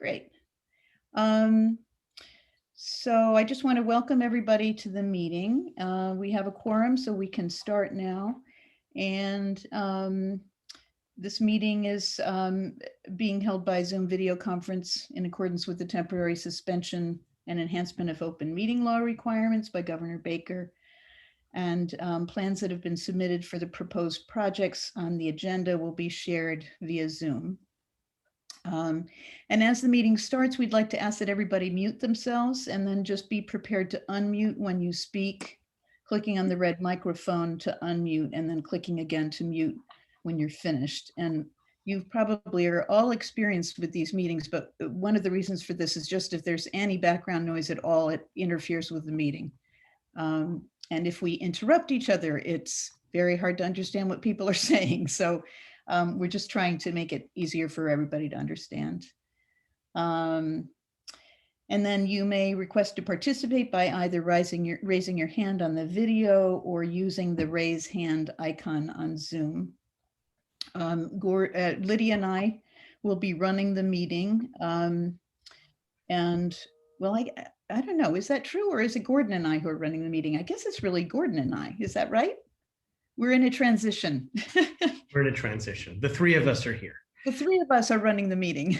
Great. So I just want to welcome everybody to the meeting. We have a quorum, so we can start now. And this meeting is being held by Zoom video conference in accordance with the temporary suspension and enhancement of open meeting law requirements by Governor Baker. And plans that have been submitted for the proposed projects on the agenda will be shared via Zoom. And as the meeting starts, we'd like to ask that everybody mute themselves and then just be prepared to unmute when you speak, clicking on the red microphone to unmute and then clicking again to mute when you're finished. And you probably are all experienced with these meetings, but one of the reasons for this is just if there's any background noise at all, it interferes with the meeting. And if we interrupt each other, it's very hard to understand what people are saying. So we're just trying to make it easier for everybody to understand. And then you may request to participate by either raising your hand on the video or using the raise hand icon on Zoom. Lydia and I will be running the meeting. And well, I don't know, is that true or is it Gordon and I who are running the meeting? I guess it's really Gordon and I, is that right? We're in a transition. We're in a transition. The three of us are here. The three of us are running the meeting.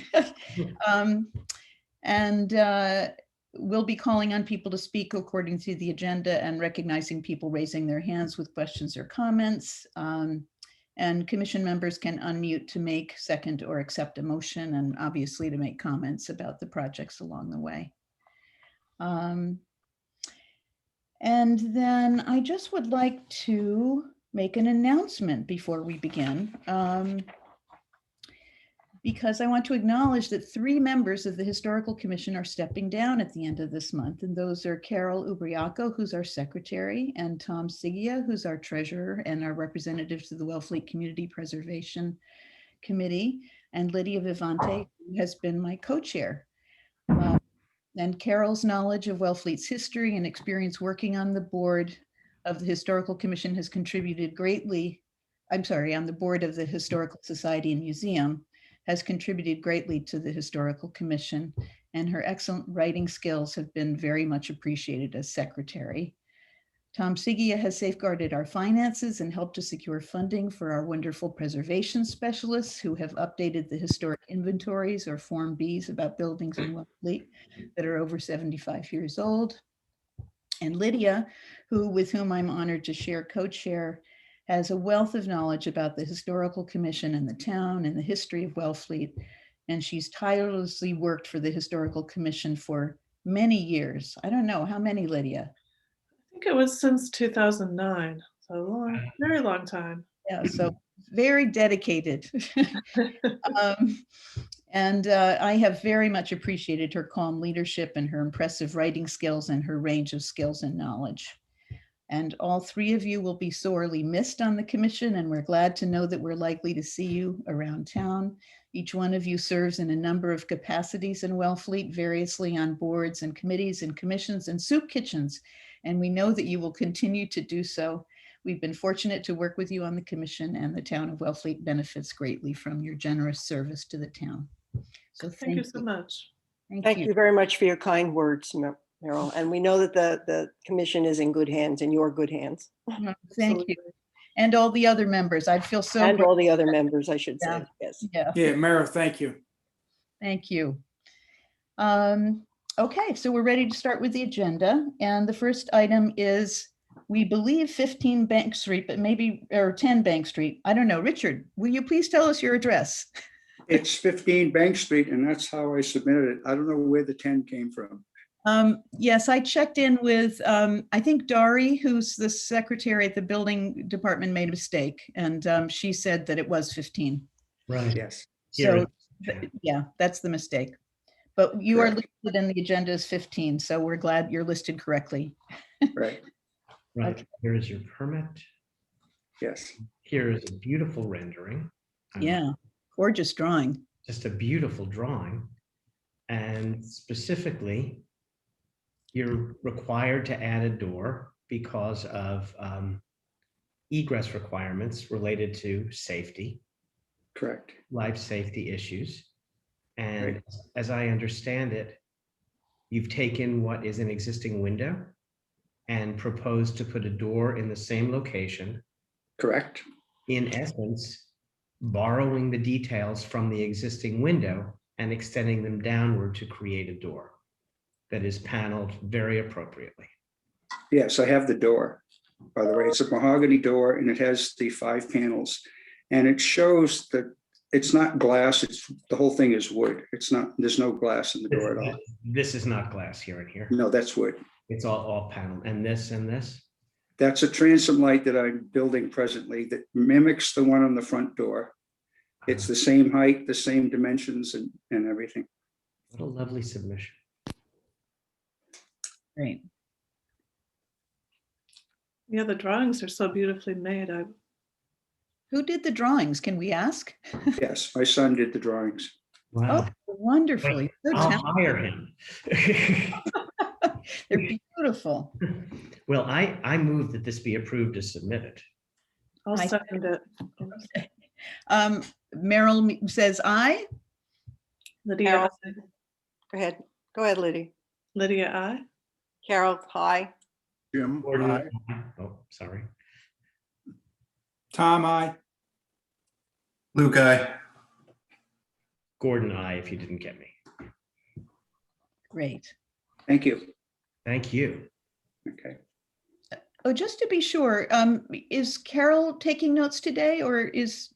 We'll be calling on people to speak according to the agenda and recognizing people raising their hands with questions or comments. And commission members can unmute to make, second, or accept a motion, and obviously to make comments about the projects along the way. And then I just would like to make an announcement before we begin, because I want to acknowledge that 3 members of the Historical Commission are stepping down at the end of this month. And those are Carol Ubriaco, who's our secretary, and Tom Sigia, who's our treasurer and our representative to the Wellfleet Community Preservation Committee, and Lydia Vivante, who has been my co-chair. And Carol's knowledge of Wellfleet's history and experience working on the board of the Historical Commission has contributed greatly. On the board of the Historical Society and Museum has contributed greatly to the Historical Commission, and her excellent writing skills have been very much appreciated as secretary. Tom Sigia has safeguarded our finances and helped to secure funding for our wonderful preservation specialists who have updated the historic inventories or Form Bs about buildings in Wellfleet that are over 75 years old. And Lydia, with whom I'm honored to share co-chair, has a wealth of knowledge about the Historical Commission and the town and the history of Wellfleet. And she's tirelessly worked for the Historical Commission for many years. I don't know, how many, Lydia? I think it was since 2009, so a long, very long time. Yeah, so very dedicated. I have very much appreciated her calm leadership and her impressive writing skills and her range of skills and knowledge. And all 3 of you will be sorely missed on the commission, and we're glad to know that we're likely to see you around town. Each one of you serves in a number of capacities in Wellfleet, variously on boards and committees and commissions and soup kitchens, and we know that you will continue to do so. We've been fortunate to work with you on the commission, and the town of Wellfleet benefits greatly from your generous service to the town. So thank you so much. Thank you very much for your kind words, Meryl. And we know that the commission is in good hands, in your good hands. Thank you. And all the other members. I feel so. And all the other members, I should say. Yes. Yeah. Yeah, Meryl, thank you. Thank you. Okay, so we're ready to start with the agenda. And the first item is, we believe 15 Bank Street, but maybe, or 10 Bank Street. I don't know. Richard, will you please tell us your address? It's 15 Bank Street, and that's how I submitted it. I don't know where the 10 came from. Yes, I checked in with, I think Dari, who's the secretary at the building department, made a mistake, and she said that it was 15. Right. Yes. So yeah, that's the mistake. But you are listed in the agenda as 15, so we're glad you're listed correctly. Right. Right. Okay. Here is your permit. Yes. Here is a beautiful rendering. Yeah, gorgeous drawing. Just a beautiful drawing. And specifically, you're required to add a door because of egress requirements related to safety. Correct. Life safety issues. And Right. as I understand it, you've taken what is an existing window and proposed to put a door in the same location, Correct. in essence, borrowing the details from the existing window and extending them downward to create a door that is paneled very appropriately. Yes, I have the door. By the way, it's a mahogany door and it has the 5 panels. And it shows that it's not glass, the whole thing is wood. It's not, there's no glass in the door at all. This is not glass here and here. No, that's wood. It's all panel. And this. That's a transom light that I'm building presently that mimics the one on the front door. It's the same height, the same dimensions and everything. What a lovely submission. Great. Yeah, the drawings are so beautifully made. Who did the drawings? Can we ask? Yes, my son did the drawings. Wow. Oh, wonderfully. So I'll talented. hire him. They're beautiful. Well, I move that this be approved as submitted. I'll I- second it. Meryl says aye. Lydia, Carol. aye. Go ahead, Liddy. Lydia, I. Carol, hi. Jim, Gordon, aye. oh, sorry. Tom, aye. Luke, aye. Gordon, I, if you didn't get me. Great. Thank you. Thank you. Okay. Oh, just to be sure, is Carol taking notes today or is,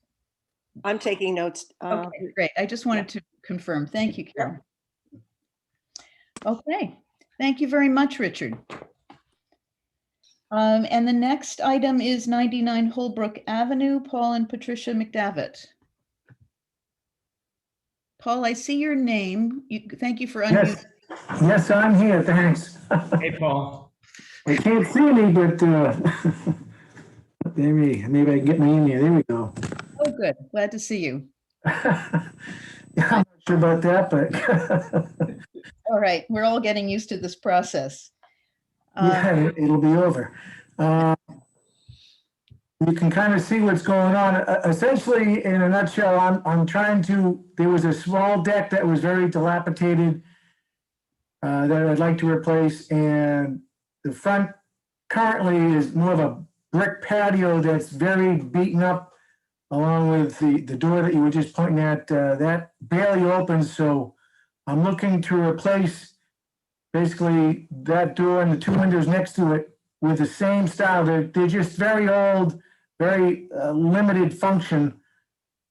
I'm taking notes. okay, great. I just wanted to confirm. Thank you, Carol. Okay, thank you very much, Richard. And the next item is 99 Holbrook Avenue, Paul and Patricia McDavitt. Paul, I see your name. Thank you for unmuting. Yes, yes, I'm here, thanks. Hey, Paul. I can't see me, but maybe I can get my email. There we go. Oh, good. Glad to see you. Yeah, I'm not sure about that, but All right, we're all getting used to this process. yeah, it'll be over. You can kind of see what's going on. Essentially, in a nutshell, I'm trying to, there was a small deck that was very dilapidated that I'd like to replace, and the front currently is more of a brick patio that's very beaten up, along with the door that you were just pointing at, that barely opens. So I'm looking to replace basically that door and the 2 windows next to it with the same style. They're just very old, very limited function.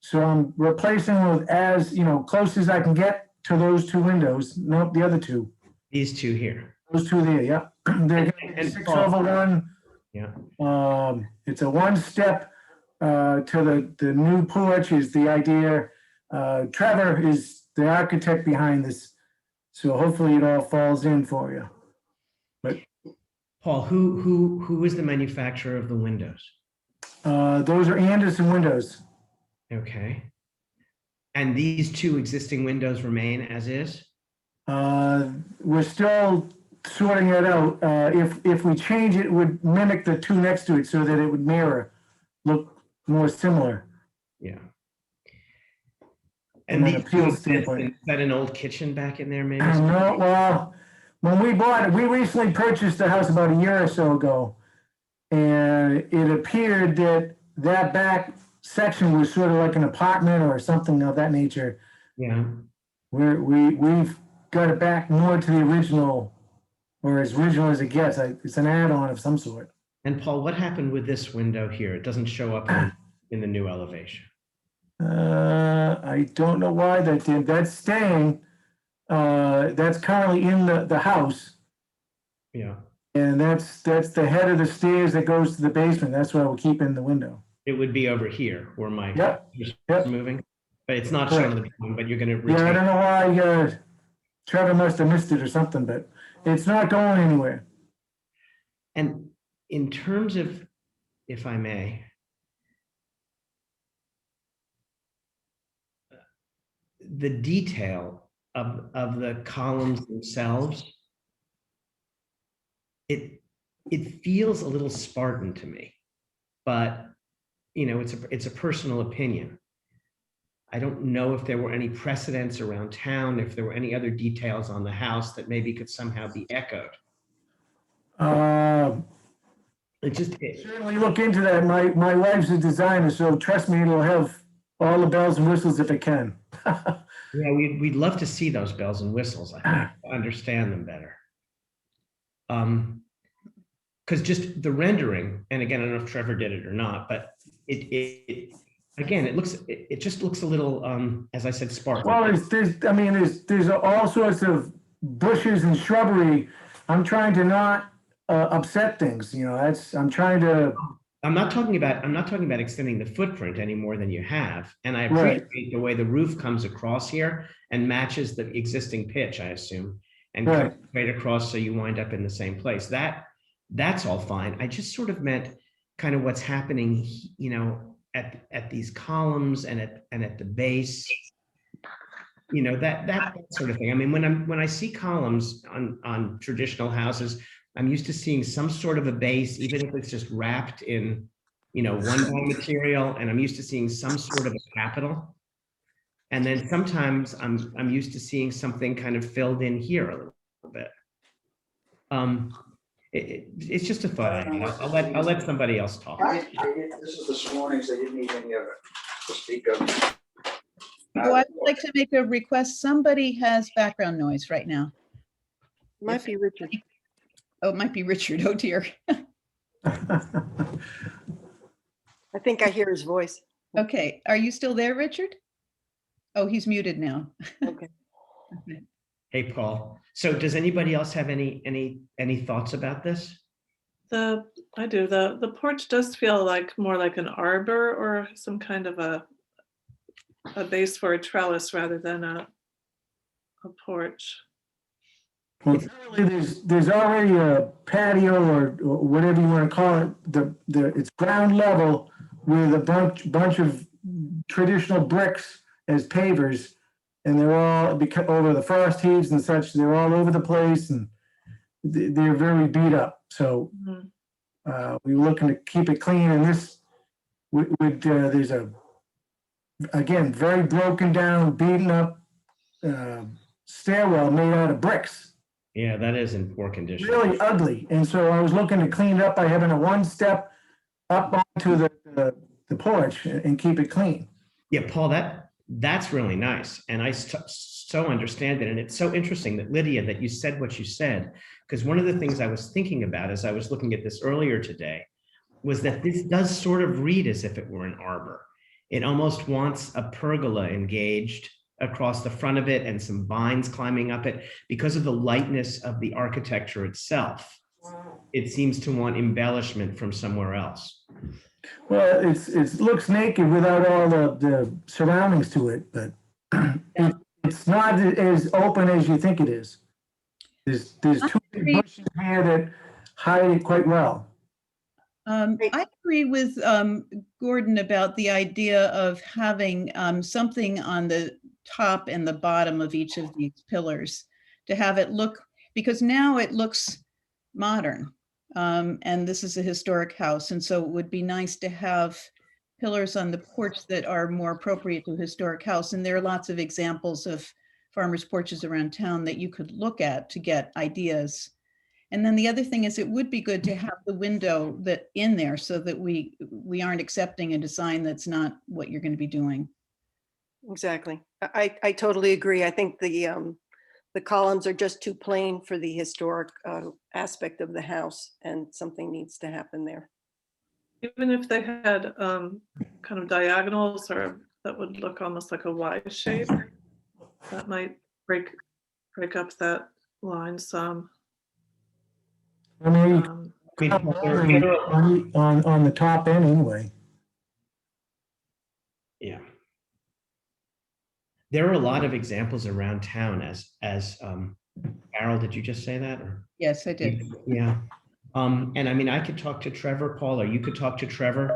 So I'm replacing with as, close as I can get to those 2 windows. Nope, the other 2. These two here. Those 2 there, yeah. They're And 6/1. Yeah. It's a 1-step to the new porch is the idea. Trevor is the architect behind this. So hopefully it all falls in for you. Paul, who is the manufacturer of the windows? Those are Anderson windows. Okay. And these 2 existing windows remain as is? We're still sorting it out. If we change it, it would mimic the 2 next to it so that it would look more similar. Yeah. From And an these appeal 2 standpoint. is that an old kitchen back in there, maybe? No, well, when we bought it, we recently purchased the house about a year or so ago. And it appeared that back section was sort of like an apartment or something of that nature. Yeah. We've got it back more to the original, or as original as it gets. It's an add-on of some sort. And Paul, what happened with this window here? It doesn't show up in the new elevation. I don't know why that did. That's staying. That's currently in the house. Yeah. And that's the head of the stairs that goes to the basement. That's why we're keeping the window. It would be over here where my Yep, just yep. moving, but it's not shown on the beginning, but you're going to Yeah, I retain. don't know why, Trevor must have missed it or something, but it's not going anywhere. And in terms of, if I may, the detail of the columns themselves, it feels a little Spartan to me, but it's a personal opinion. I don't know if there were any precedents around town, if there were any other details on the house that maybe could somehow be echoed. It just, Certainly look into that. My wife's a designer, so trust me, it'll have all the bells and whistles if it can. yeah, we'd love to see those bells and whistles, I think, to understand them better. Because just the rendering, and again, I don't know if Trevor did it or not, but it just looks a little, as I said, sparkly. Well, there's all sorts of bushes and shrubbery. I'm trying to not upset things, you know, I'm trying to. I'm not talking about extending the footprint any more than you have. And I Right. appreciate the way the roof comes across here and matches the existing pitch, I assume, and Right. comes straight across so you wind up in the same place. That's all fine. I just sort of meant kind of what's happening, you know, at these columns and at the base. You know, that sort of thing. I mean, when I see columns on traditional houses, I'm used to seeing some sort of a base, even if it's just wrapped in, you know, one material, and I'm used to seeing some sort of a capital. And then sometimes I'm used to seeing something kind of filled in here a little bit. It's just a thought. I'll let somebody else talk. This is this morning, so you didn't need any of it to speak of. Oh, I'd like to make a request. Somebody has background noise right now. Might be Richard. Oh, it might be Richard. Oh dear. I think I hear his voice. Okay, are you still there, Richard? Oh, he's muted now. Okay. Hey, Paul. So does anybody else have any thoughts about this? I do. The porch does feel like more like an arbor or some kind of a base for a trellis rather than a porch. Well, currently there's already a patio or whatever you want to call it. It's ground level with a bunch of traditional bricks as pavers, and they're all over the frost heaves and such. They're all over the place, and they're very beat up. So we're looking to keep it clean. And this there's again very broken down, beaten up stairwell made out of bricks. Yeah, that is in poor condition. Really ugly. And so I was looking to clean it up by having a one step up onto the porch and keep it clean. Yeah, Paul, that's really nice. And I so understand it. And it's so interesting that Lydia, that you said what you said, because one of the things I was thinking about as I was looking at this earlier today was that this does sort of read as if it were an arbor. It almost wants a pergola engaged across the front of it and some vines climbing up it because of the lightness of the architecture itself. It seems to want embellishment from somewhere else. Well, it looks naked without all the surroundings to it, but it's not as open as you think it is. There's two big bushes here that hide it quite well. I agree with Gordon about the idea of having something on the top and the bottom of each of these pillars to have it look, because now it looks modern. And this is a historic house. And so it would be nice to have pillars on the porch that are more appropriate to a historic house. And there are lots of examples of farmers' porches around town that you could look at to get ideas. And then the other thing is it would be good to have the window that in there so that we aren't accepting a design that's not what you're going to be doing. Exactly. I totally agree. I think the columns are just too plain for the historic aspect of the house, and something needs to happen there. Even if they had kind of diagonals, or that would look almost like a Y shape, that might break up that line some. I mean, on the top end anyway. Yeah. There are a lot of examples around town as Carol, did you just say that? Or? Yes, I did. Yeah. And I mean, I could talk to Trevor, Paul, or you could talk to Trevor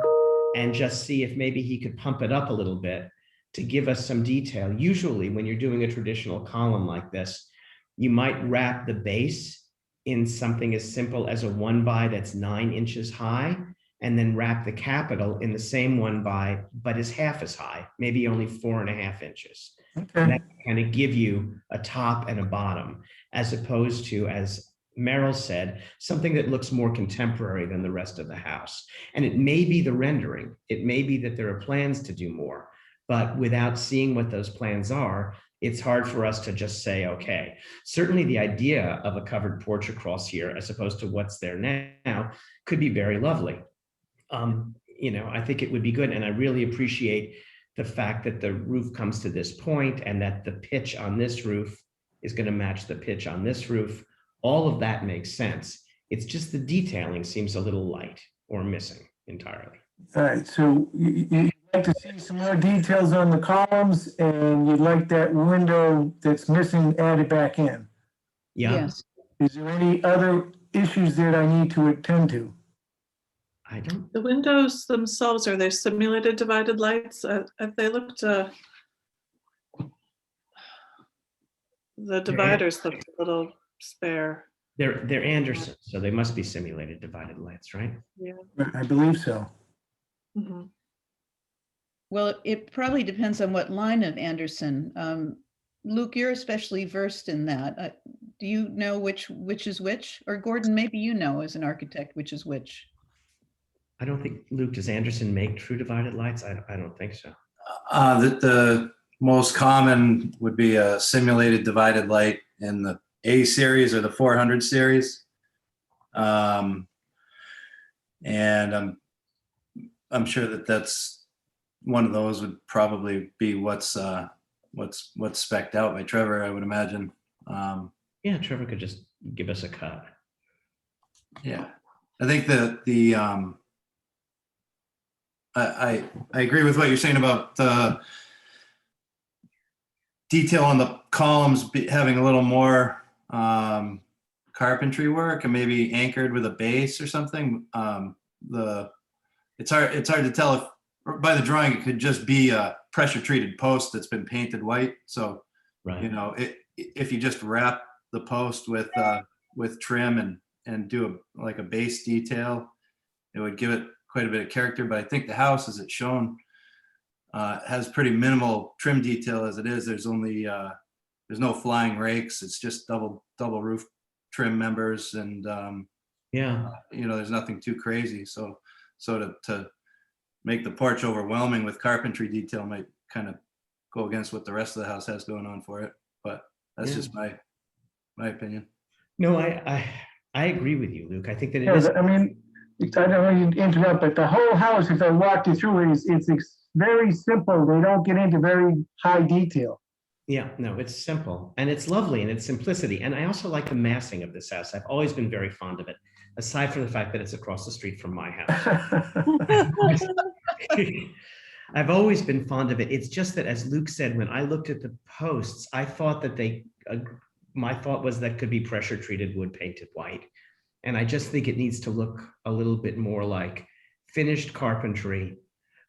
and just see if maybe he could pump it up a little bit to give us some detail. Usually when you're doing a traditional column like this, you might wrap the base in something as simple as a 1x that's 9 inches high and then wrap the capital in the same one but is half as high, maybe only 4.5 inches. And Okay, that kind of give you a top and a bottom, as opposed to, as Merrill said, something that looks more contemporary than the rest of the house. And it may be the rendering. It may be that there are plans to do more, but without seeing what those plans are, it's hard for us to just say, okay. Certainly the idea of a covered porch across here, as opposed to what's there now, could be very lovely. I think it would be good. And I really appreciate the fact that the roof comes to this point and that the pitch on this roof is going to match the pitch on this roof. All of that makes sense. It's just the detailing seems a little light or missing entirely. all right, so you'd like to see some more details on the columns, and you'd like that window that's missing added back in. Yeah, Yes. Is there any other issues that I need to attend to? I don't, The windows themselves, are they simulated divided lights? Have they looked, the dividers looked a little spare. they're Anderson, so they must be simulated divided lights, right? I believe so. Mhm. Well, it probably depends on what line of Anderson. Luke, you're especially versed in that. Do you know which is which? Or Gordon, maybe you know as an architect which is which. I don't think, Luke, does Anderson make true divided lights? I don't think so. The most common would be a simulated divided light in the A series or the 400 series. And I'm sure that's one of those would probably be what's spec'd out by Trevor, I would imagine. Yeah, Trevor could just give us a cut. Yeah, I think I agree with what you're saying about the detail on the columns having a little more carpentry work and maybe anchored with a base or something. It's hard to tell if by the drawing it could just be a pressure treated post that's been painted white. So Right. if you just wrap the post with trim and do like a base detail, it would give it quite a bit of character. But I think the house, as it's shown, has pretty minimal trim detail as it is. There's no flying rakes. It's just double roof trim members, and Yeah. there's nothing too crazy. So to make the porch overwhelming with carpentry detail might kind of go against what the rest of the house has going on for it. But that's Yeah. just my opinion. No, I agree with you, Luke. I think that it Yeah, is. I mean, I don't want to interrupt, but the whole house, if I walked you through it, it's very simple. They don't get into very high detail. Yeah, no, it's simple and it's lovely in its simplicity. And I also like the massing of this house. I've always been very fond of it, aside from the fact that it's across the street from my house. I've always been fond of it. It's just that, as Luke said, when I looked at the posts, I thought that my thought was that could be pressure treated wood painted white. And I just think it needs to look a little bit more like finished carpentry,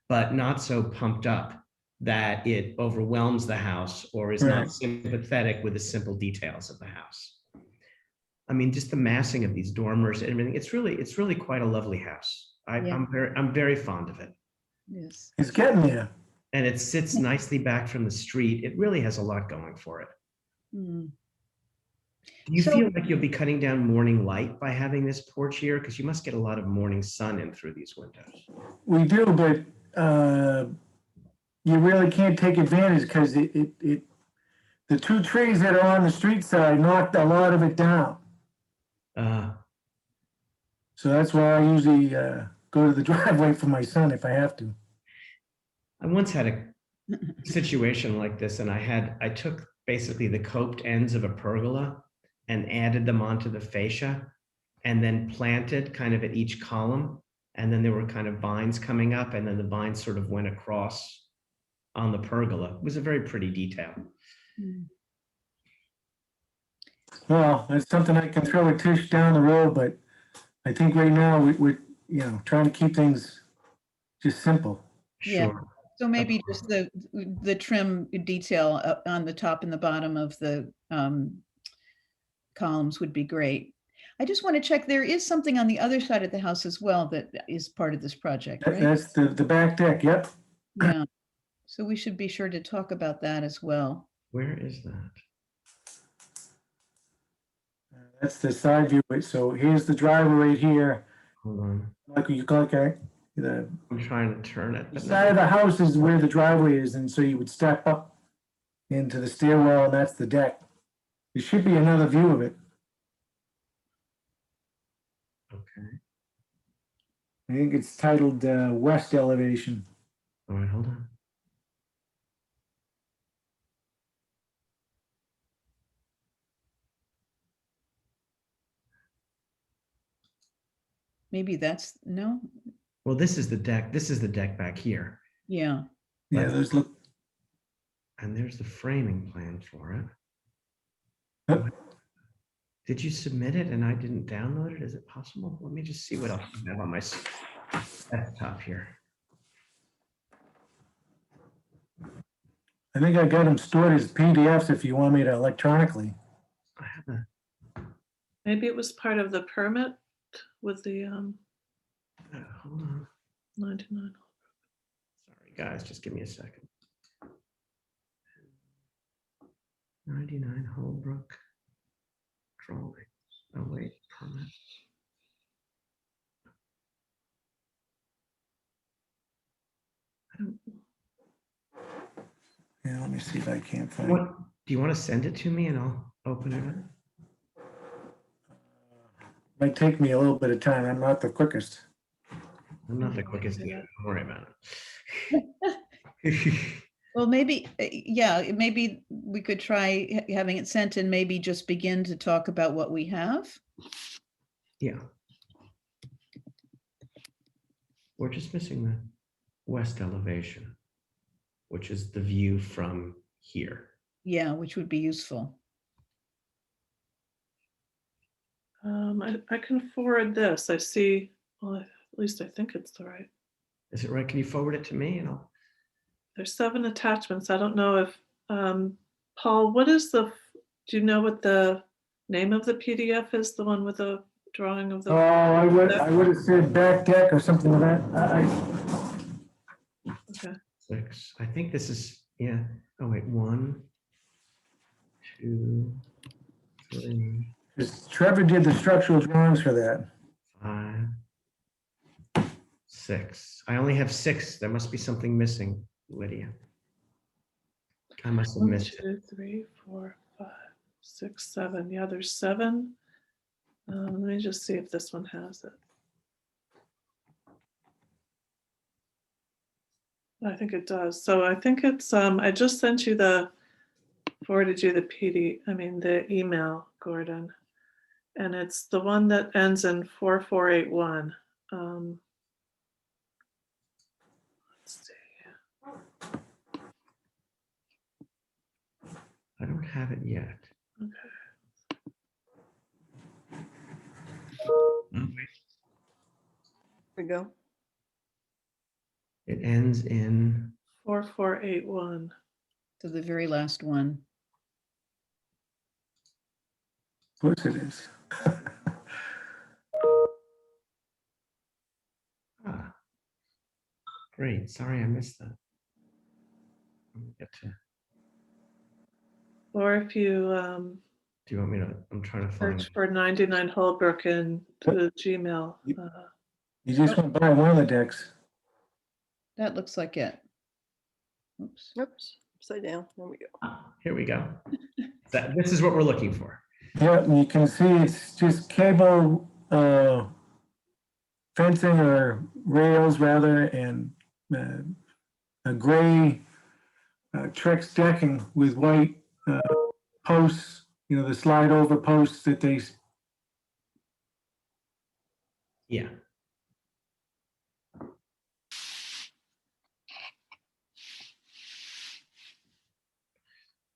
but not so pumped up that it overwhelms the house or is not Right. sympathetic with the simple details of the house. I mean, just the massing of these dormers and everything, it's really quite a lovely house. Yeah. I'm very fond of it. Yes. It's getting there. And it sits nicely back from the street. It really has a lot going for it. Mm. Do you So- feel like you'll be cutting down morning light by having this porch here? Because you must get a lot of morning sun in through these windows. We do, but you really can't take advantage because the two trees that are on the street side knocked a lot of it down. So that's why I usually go to the driveway for my son if I have to. I once had a situation like this, and I took basically the coped ends of a pergola and added them onto the fascia and then planted kind of at each column. And then there were kind of vines coming up, and then the vines sort of went across on the pergola. It was a very pretty detail. Mm. Well, that's something I can throw a Tish down the road, but I think right now we're trying to keep things just simple. Yeah. Sure. So maybe just the trim detail on the top and the bottom of the columns would be great. I just want to check, there is something on the other side of the house as well that is part of this project, right? That's the back deck, yep. Yeah, so we should be sure to talk about that as well. Where is that? That's the side view. So here's the driveway right here. Hold on. Like you click, the I'm trying to turn it. but side of the house is where the driveway is, and so you would step up into the stairwell, and that's the deck. There should be another view of it. Okay. I think it's titled West Elevation. All right, hold on. Maybe that's, no? Well, this is the deck. This is the deck back here. Yeah, Yeah, those look. And there's the framing plan for it. Yep. Did you submit it and I didn't download it? Is it possible? Let me just see what else I have on my desktop here. I think I got them stored as PDFs if you want me to electronically. I have a, Maybe it was part of the permit with the hold on. 99. Sorry, guys, just give me a second. 99 Holbrook drawings. Oh, wait, permit. I don't, Yeah, let me see if I can't find it. what, do you want to send it to me and I'll open it up? Might take me a little bit of time. I'm not the quickest. I'm not the quickest either. Don't worry about it. well, maybe, yeah, maybe we could try having it sent and maybe just begin to talk about what we have. Yeah. We're just missing the west elevation, which is the view from here. Yeah, which would be useful. I can forward this. I see, well, at least I think it's the right. Is it right? Can you forward it to me and I'll, There's 7 attachments. I don't know if, Paul, what is the, do you know what the name of the PDF is? The one with the drawing of Oh, the, I would have said back deck or something like that. okay. 6? I think this is, yeah. Oh, wait, 1, 2, 3, 'Cause Trevor did the structural drawings for that. 5, 6. I only have 6. There must be something missing, Lydia. I must have 1, missed it. 2, 3, 4, 5, 6, 7. Yeah, there's 7. Let me just see if this one has it. I think it does. So I think it's, I just sent you forwarded you the email, Gordon. And it's the one that ends in 4481. Let's see. I don't have it yet. Okay. Oh, wait. There we go. It ends in, 4481. So the very last one. Of course it is. ah. Great, sorry I missed that. Let me get to, Or if you do you want me to, I'm trying to find, search for 99 Holbrook in the Gmail. You just went by one of the decks. That looks like it. Oops. Oops, upside down. There we go. here we go. This is what we're looking for. Yeah, and you can see it's just cable fencing or rails rather, and a gray Trex decking with white posts, the slide over posts that they. Yeah.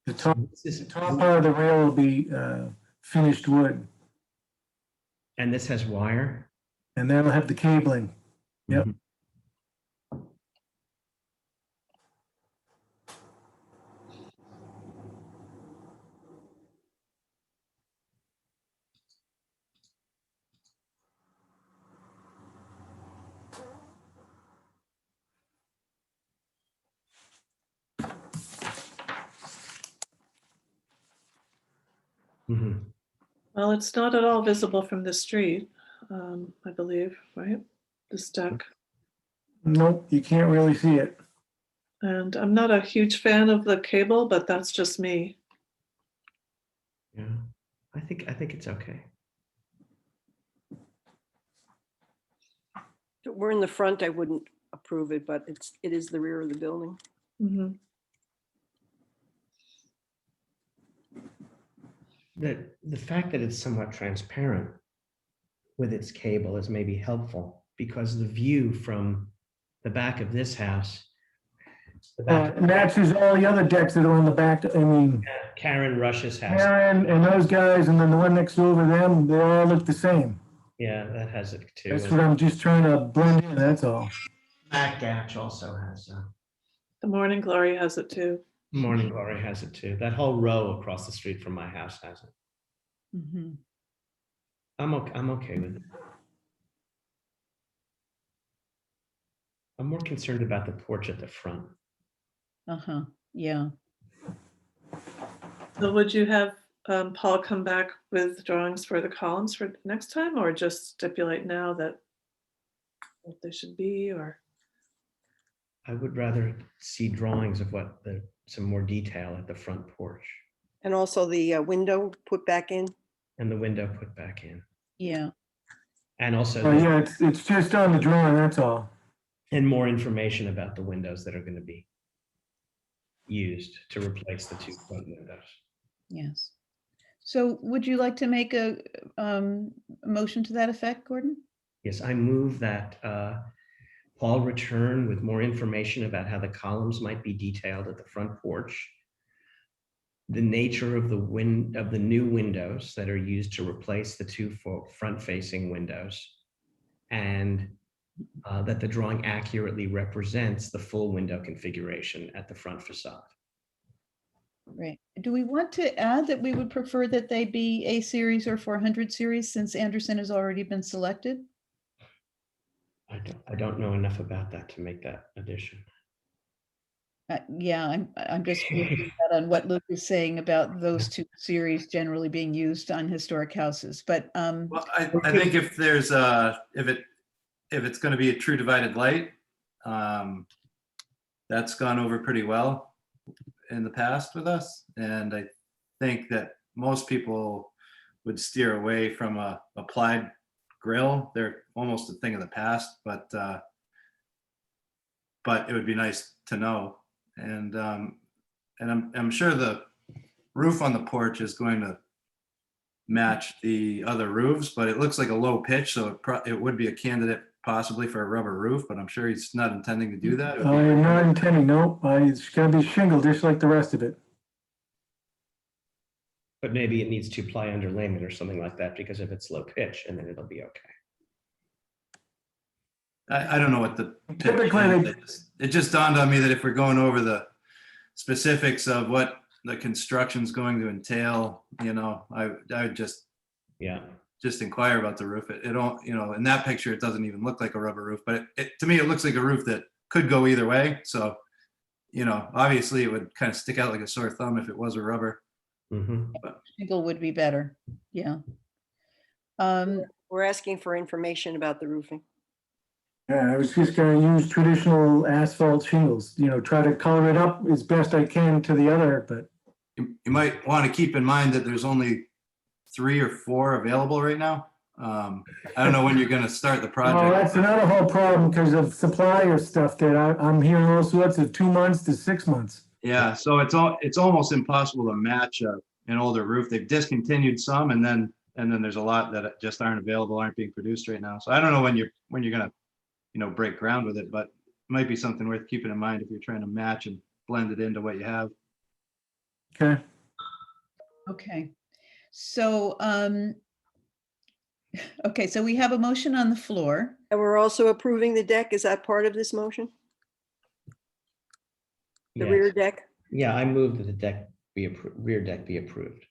The top, This is, the top part of the rail will be finished wood, and this has wire. and that'll have the cabling. Yep. Mhm. Mhm. Well, it's not at all visible from the street, I believe, right? This deck. Nope, you can't really see it. And I'm not a huge fan of the cable, but that's just me. Yeah, I think it's okay. If we're in the front, I wouldn't approve it, but it is the rear of the building. Mhm. The fact that it's somewhat transparent with its cable is maybe helpful because the view from the back of this house, the back of Matches all the other decks that are on the back. I mean, Karen Rush's house, Aaron and those guys, and then the one next over them, they all look the same. yeah, that has it too. That's And what I'm just trying to blend in, that's all. Mac Datch also has, The Morning Glory has it too. Morning Glory has it too. That whole row across the street from my house has it. Mhm. I'm okay with it. I'm more concerned about the porch at the front. Uh-huh, yeah. So would you have Paul come back with drawings for the columns for next time, or just stipulate now that what they should be, or? I would rather see drawings of some more detail at the front porch And also the window put back in. and the window put back in. Yeah, And also, Oh, yeah, it's just on the drawing, that's all. and more information about the windows that are going to be used to replace the two front windows. yes. So would you like to make a motion to that effect, Gordon? Yes, I move that Paul return with more information about how the columns might be detailed at the front porch, the nature of the new windows that are used to replace the two front-facing windows, and that the drawing accurately represents the full window configuration at the front facade. Right. Do we want to add that we would prefer that they be A series or 400 series since Anderson has already been selected? I don't know enough about that to make that addition. Yeah, I'm just looking at on what Luke is saying about those two series generally being used on historic houses, but Well, I think if there's if it's going to be a true divided light, that's gone over pretty well in the past with us, and I think that most people would steer away from a applied grill. They're almost a thing of the past, but it would be nice to know. And I'm sure the roof on the porch is going to match the other roofs, but it looks like a low pitch, so it would be a candidate possibly for a rubber roof, but I'm sure he's not intending to do that. It would be- I'm not intending, nope, it's gonna be shingle just like the rest of it. But maybe it needs 2-ply underlayment or something like that because of its low pitch, and then it'll be okay. I don't know what the pitch Typically, is. It just dawned on me that if we're going over the specifics of what the construction's going to entail, I would just Yeah. inquire about the roof. It don't, in that picture, it doesn't even look like a rubber roof, but to me, it looks like a roof that could go either way. So, obviously it would kind of stick out like a sore thumb if it was a rubber. Mhm. shingle would be better, yeah. We're asking for information about the roofing. Yeah, I was just gonna use traditional asphalt shingles, try to color it up as best I can to the other, but You might want to keep in mind that there's only 3 or 4 available right now. I don't know when you're going to start the oh, that's project. another whole problem because of supplier stuff that I'm hearing all sorts of 2 months to 6 months. Yeah, so it's almost impossible to match an older roof. They've discontinued some, and then there's a lot that just aren't available, aren't being produced right now. So I don't know when you're going to break ground with it, but it might be something worth keeping in mind if you're trying to match and blend it into what you have. Okay, Okay, so, okay, so we have a motion on the floor. And we're also approving the deck. Is that part of this motion? The Yes. rear deck? Yeah, I move that the rear deck be approved.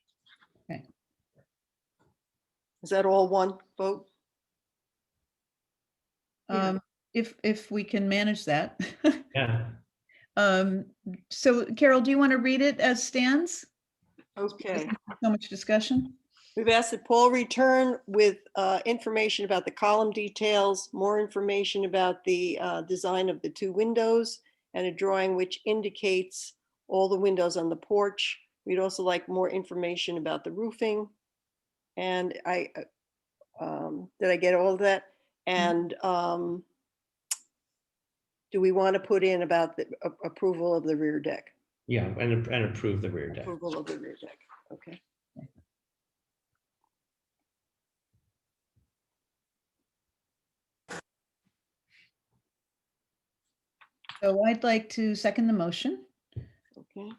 Is that all one vote? Yeah. If we can manage that. Yeah. So Carol, do you want to read it as stands? Okay. So much discussion. We've asked that Paul return with information about the column details, more information about the design of the 2 windows, and a drawing which indicates all the windows on the porch. We'd also like more information about the roofing. And did I get all of that? And do we want to put in about the approval of the rear deck? Yeah, and approve the rear deck. Approval of the rear deck, okay. So I'd like to second the motion. Okay.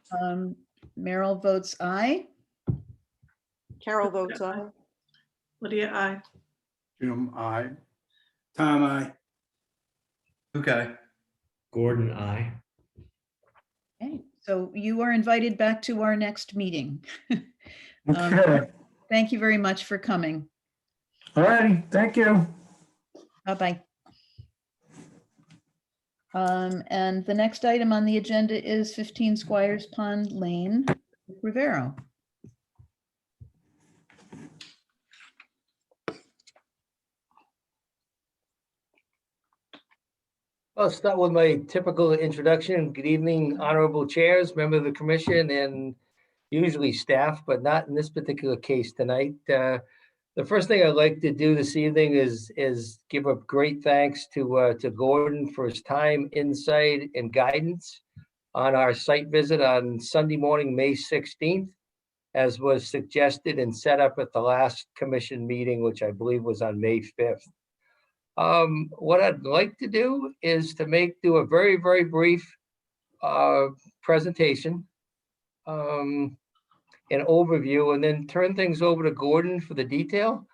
Merrill votes aye. Carol votes aye. Lydia, I. Jim, I. Tom, I. Okay. Gordon, I. Okay, so you are invited back to our next meeting. Okay, Thank you very much for coming. all righty, thank you. Bye-bye. And the next item on the agenda is 15 Squires Pond Lane, Rivero. I'll start with my typical introduction. Good evening, honorable chairs, member of the commission, and usually staff, but not in this particular case tonight. The first thing I'd like to do this evening is give a great thanks to Gordon for his time, insight, and guidance on our site visit on Sunday morning, May 16th, as was suggested and set up at the last commission meeting, which I believe was on May 5th. What I'd like to do is to do a very, very brief presentation, an overview, and then turn things over to Gordon for the detail.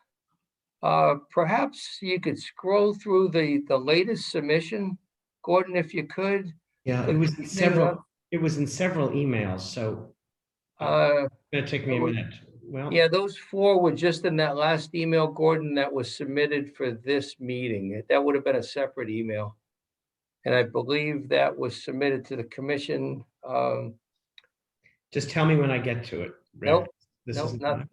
Perhaps you could scroll through the latest submission, Gordon, if you could. Yeah, it was in several emails, so it's gonna take me a minute. Well, Yeah, those 4 were just in that last email, Gordon, that was submitted for this meeting. That would have been a separate email. And I believe that was submitted to the commission. just tell me when I get to it. Rick. Nope, This no, isn't not.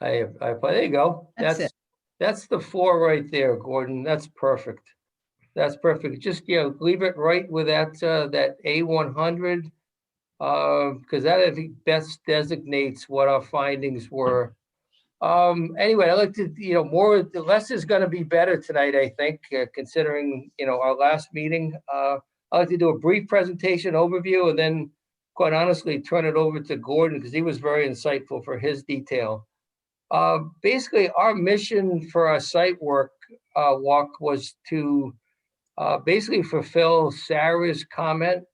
There you go. That's it. That's the 4 right there, Gordon. That's perfect. That's perfect. Just, leave it right with that A100. Because that I think best designates what our findings were. Anyway, I like to, less is going to be better tonight, I think, considering, our last meeting. I'd like to do a brief presentation overview and then, quite honestly, turn it over to Gordon because he was very insightful for his detail. Basically, our mission for our site walk was to basically fulfill Sarah's comment,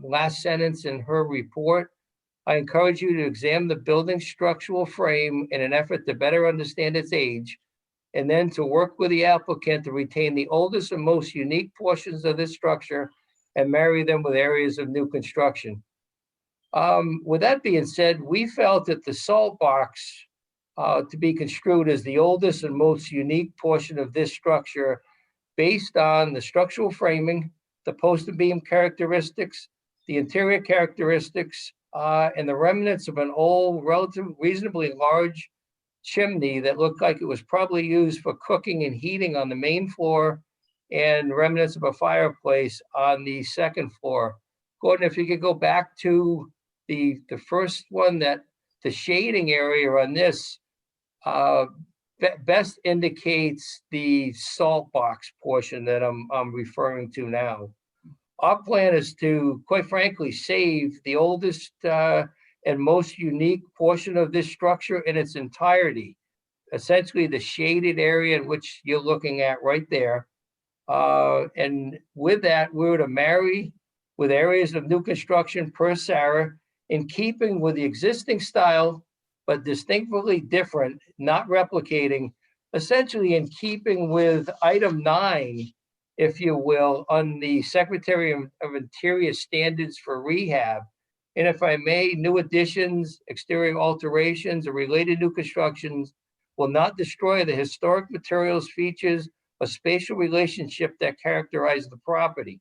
last sentence in her report. I encourage you to examine the building structural frame in an effort to better understand its age, and then to work with the applicant to retain the oldest and most unique portions of this structure and marry them with areas of new construction. With that being said, we felt that the salt box to be construed as the oldest and most unique portion of this structure based on the structural framing, the post and beam characteristics, the interior characteristics, and the remnants of an old, reasonably large chimney that looked like it was probably used for cooking and heating on the main floor, and remnants of a fireplace on the second floor. Gordon, if you could go back to the first one, that the shading area on this best indicates the salt box portion that I'm referring to now. Our plan is to, quite frankly, save the oldest and most unique portion of this structure in its entirety, essentially the shaded area in which you're looking at right there. And with that, we're to marry with areas of new construction per Sarah, in keeping with the existing style, but distinctly different, not replicating, essentially in keeping with item 9, if you will, on the Secretary of Interior standards for rehab. And if I may, new additions, exterior alterations, or related new constructions will not destroy the historic materials, features, or spatial relationship that characterize the property.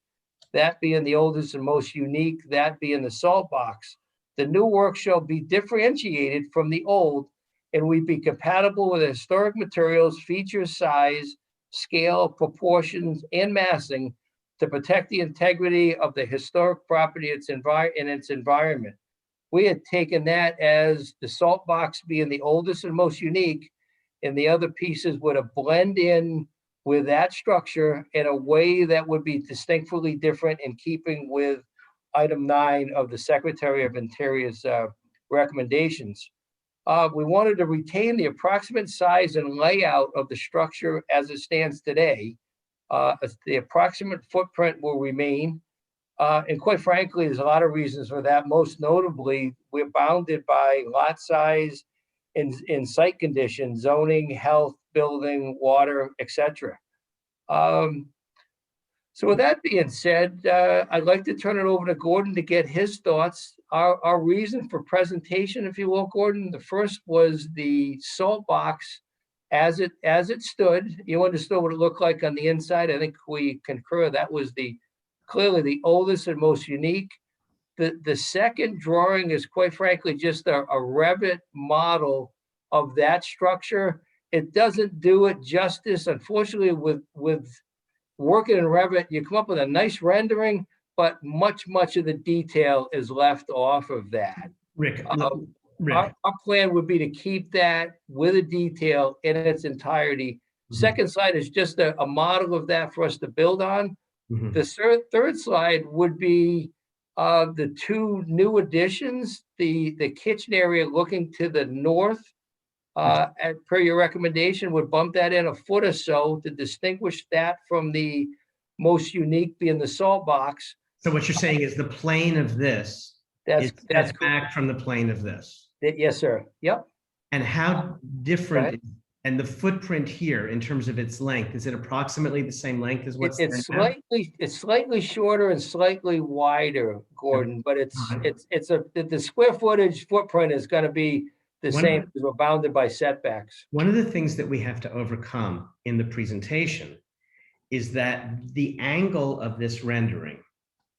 that being the oldest and most unique, that being the salt box. The new work shall be differentiated from the old and we be compatible with historic materials, features, size, scale, proportions, and massing to protect the integrity of the historic property and its environment. We had taken that as the salt box being the oldest and most unique, and the other pieces would have blend in with that structure in a way that would be distinctly different in keeping with item 9 of the Secretary of Interior's recommendations. We wanted to retain the approximate size and layout of the structure as it stands today. The approximate footprint will remain. And quite frankly, there's a lot of reasons for that. Most notably, we're bounded by lot size in site conditions, zoning, health, building, water, etc. So with that being said, I'd like to turn it over to Gordon to get his thoughts. Our reason for presentation, if you will, Gordon, the first was the salt box as it stood. You understood what it looked like on the inside. I think we concur that was clearly the oldest and most unique. The second drawing is quite frankly just a Revit model of that structure. It doesn't do it justice. Unfortunately, with working in Revit, you come up with a nice rendering, but much of the detail is left off of that. Rick, Our plan would be to keep that with a detail in its entirety. Second slide is just a model of that for us to build on. The third slide would be the two new additions, the kitchen area looking to the north, per your recommendation, would bump that in a foot or so to distinguish that from the most unique being the salt box. So what you're saying is the plane of this is That's back from the plane of this. Yes, sir. Yep. And how different, and the footprint here in terms of its length, is it approximately the same length as what's there now? It's slightly shorter and slightly wider, Gordon, but the square footage footprint is going to be the same because we're bounded by setbacks. One of the things that we have to overcome in the presentation is that the angle of this rendering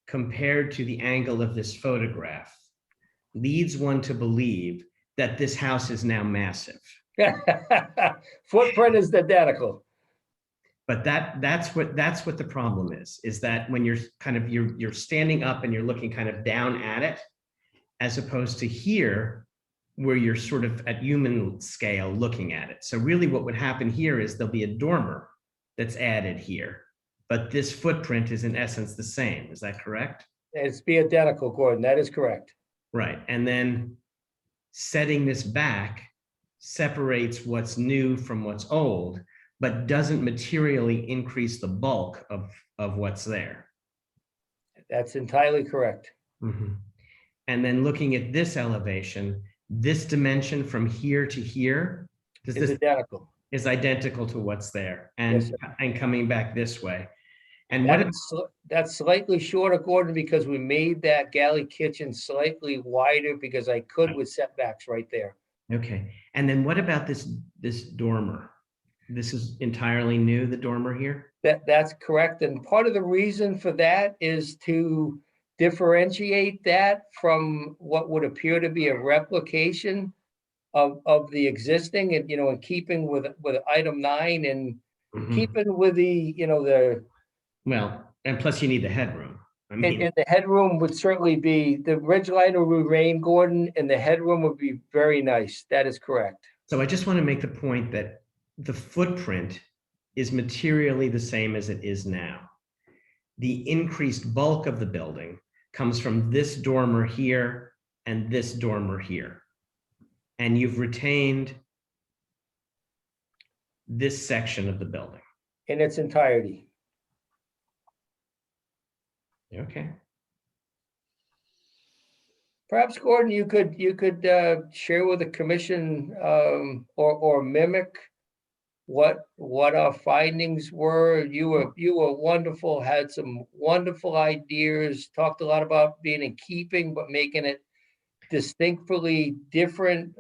compared to the angle of this photograph leads one to believe that this house is now massive. Footprint is identical. But that's what the problem is that when you're standing up and you're looking kind of down at it, as opposed to here, where you're sort of at human scale looking at it. So really what would happen here is there'll be a dormer that's added here, but this footprint is in essence the same. Is that correct? It's be identical, Gordon. That is correct. Right. And then setting this back separates what's new from what's old, but doesn't materially increase the bulk of what's there. That's entirely correct. And then looking at this elevation, this dimension from here to here Is identical. is identical to what's there, and Yes, and coming back this way. And what That's slightly shorter, Gordon, because we made that galley kitchen slightly wider because I could with setbacks right there. okay. And then what about this dormer? This is entirely new, the dormer here? That's correct. And part of the reason for that is to differentiate that from what would appear to be a replication of the existing, and in keeping with item 9 and keeping with the Well, and plus you need the headroom. I mean, and the headroom would certainly be, the ridge line will remain, Gordon, and the headroom would be very nice. That is correct. so I just want to make the point that the footprint is materially the same as it is now. The increased bulk of the building comes from this dormer here and this dormer here. And you've retained this section of the building. In its entirety. Okay. Perhaps, Gordon, you could share with the commission or mimic what our findings were. You were wonderful, had some wonderful ideas, talked a lot about being in keeping, but making it distinctly different.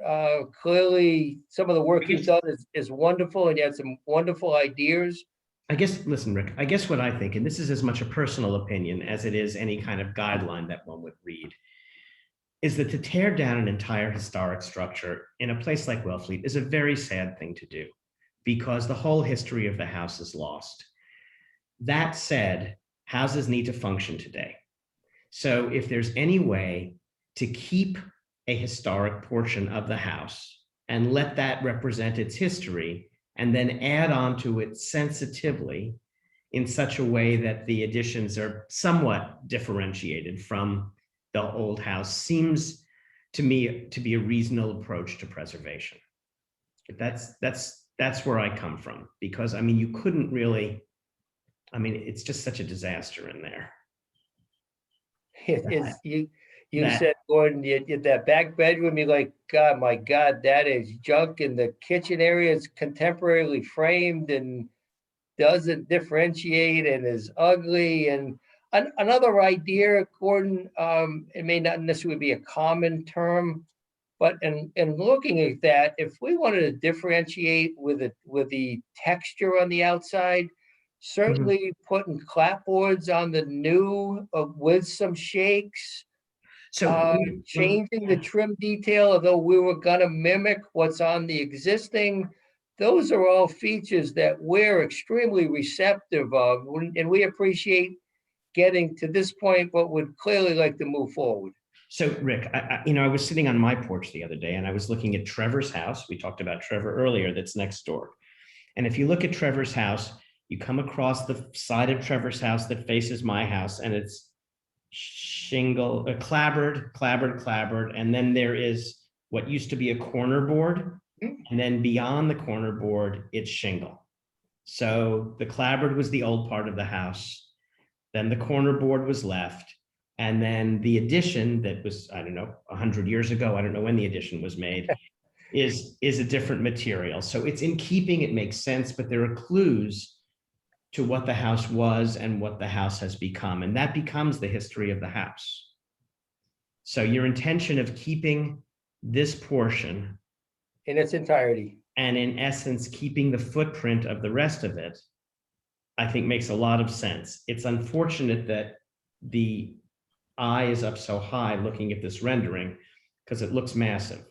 Clearly, some of the work you've done is wonderful, and you had some wonderful ideas. I guess, listen, Rick, I guess what I think, and this is as much a personal opinion as it is any kind of guideline that one would read, is that to tear down an entire historic structure in a place like Wellfleet is a very sad thing to do because the whole history of the house is lost. That said, houses need to function today. So if there's any way to keep a historic portion of the house and let that represent its history, and then add on to it sensitively in such a way that the additions are somewhat differentiated from the old house, seems to me to be a reasonable approach to preservation. But that's where I come from, because I mean, you couldn't really, I mean, it's just such a disaster in there. It's, you that- said, Gordon, that back bedroom, you're like, God, my God, that is junk. And the kitchen area is contemporarily framed and doesn't differentiate and is ugly. And another idea, Gordon, it may not necessarily be a common term, but in looking at that, if we wanted to differentiate with the texture on the outside, certainly putting clapboards on the new with some shakes. So Changing the trim detail, although we were gonna mimic what's on the existing, those are all features that we're extremely receptive of, and we appreciate getting to this point, but would clearly like to move forward. So Rick, I was sitting on my porch the other day and I was looking at Trevor's house. We talked about Trevor earlier, that's next door. And if you look at Trevor's house, you come across the side of Trevor's house that faces my house, and it's shingle, clabbered, and then there is what used to be a corner board, and then beyond the corner board, it's shingle. So the clabbered was the old part of the house, then the corner board was left, and then the addition that was, I don't know, 100 years ago, I don't know when the addition was made, is a different material. So it's in keeping, it makes sense, but there are clues to what the house was and what the house has become. And that becomes the history of the house. So your intention of keeping this portion In its entirety. and in essence, keeping the footprint of the rest of it, I think makes a lot of sense. It's unfortunate that the eye is up so high looking at this rendering because it looks massive,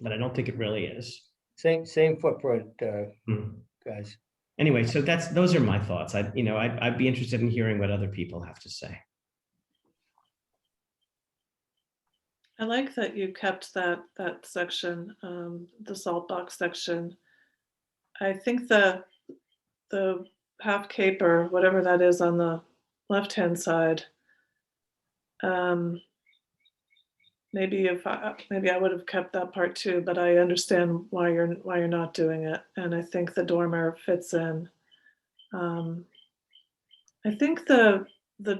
but I don't think it really is. Same footprint, guys. Anyway, so those are my thoughts. I'd be interested in hearing what other people have to say. I like that you kept that section, the salt box section. I think the half cape or whatever that is on the left-hand side, maybe I would have kept that part too, but I understand why you're not doing it, and I think the dormer fits in. I think the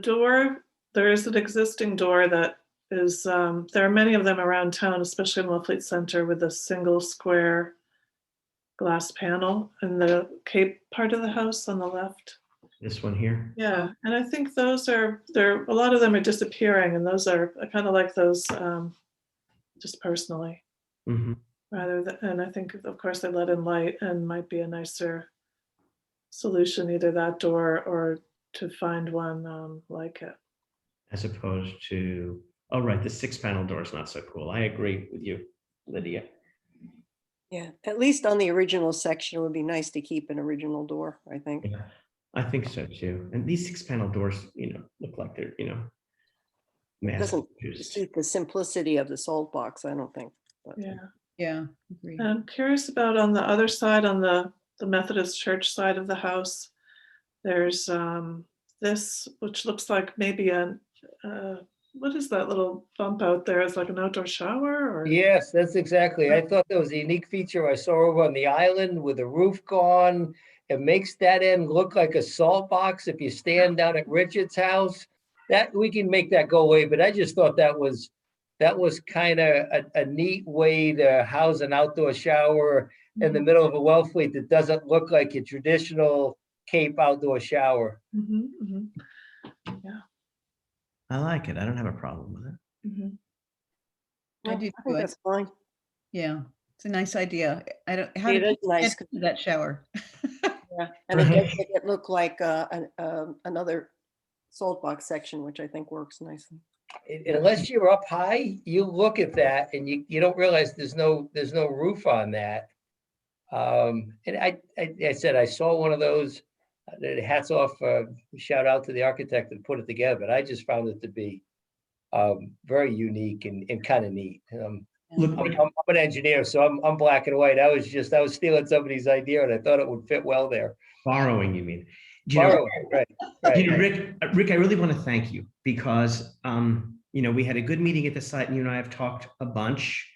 door, there is an existing door that is, there are many of them around town, especially in Wellfleet Center, with a single square glass panel in the cape part of the house on the left. This one here. Yeah, and I think those are, a lot of them are disappearing, and those are, I kind of like those just personally, Mhm. rather than, and I think, of course, they let in light and might be a nicer solution, either that door or to find one like it. As opposed to, oh, right, the 6-panel door is not so cool. I agree with you, Lydia. Yeah, at least on the original section, it would be nice to keep an original door, I think. Yeah, I think so too. And these 6-panel doors, look like they're, massive. Doesn't used. suit the simplicity of the salt box, I don't think. But Yeah. Yeah, agree. And I'm curious about on the other side, on the Methodist church side of the house, there's this, which looks like maybe what is that little bump out there? It's like an outdoor shower or? Yes, that's exactly. I thought that was a unique feature I saw over on the island with the roof gone. It makes that end look like a salt box. If you stand down at Richard's house, that we can make that go away. But I just thought that was kind of a neat way to house an outdoor shower in the middle of a Wellfleet that doesn't look like a traditional Cape outdoor shower. Mhm, mhm, I like it. I don't have a problem with it. mhm. I do I too. think that's fine. Yeah, it's a nice idea. I don't, how It do is people nice. get to that shower? Yeah, and it does make it look like another salt box section, which I think works nicely. Unless you're up high, you look at that and you don't realize there's no roof on that. And I said, I saw one of those, hats off, shout out to the architect that put it together, but I just found it to be very unique and kind of neat. Look, I'm an engineer, so I'm black and white. I was stealing somebody's idea and I thought it would fit well there. borrowing, you mean? Do you know, Borrowing, right. you know, Rick, I really want to thank you because, you know, we had a good meeting at the site and you and I have talked a bunch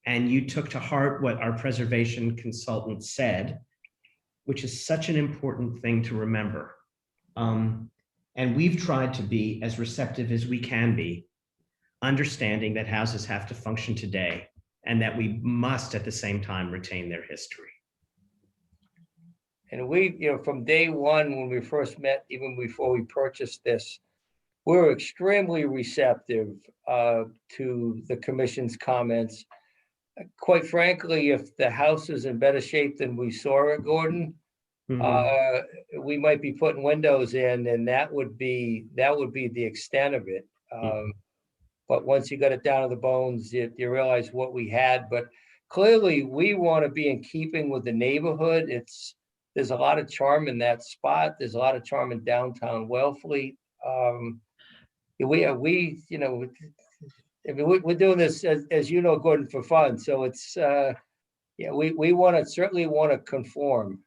and you took to heart what our preservation consultant said, which is such an important thing to remember. And we've tried to be as receptive as we can be, understanding that houses have to function today and that we must at the same time retain their history. And we, you know, from day one, when we first met, even before we purchased this, we were extremely receptive to the commission's comments. Quite frankly, if the house is in better shape than we saw it, Gordon, we might be putting windows in, and that would be the extent of it. But once you got it down to the bones, you realize what we had. But clearly, we want to be in keeping with the neighborhood. There's a lot of charm in that spot. There's a lot of charm in downtown Wellfleet. We, you know, I mean, we're doing this, as you know, Gordon, for fun. So it's, yeah, we certainly want to conform.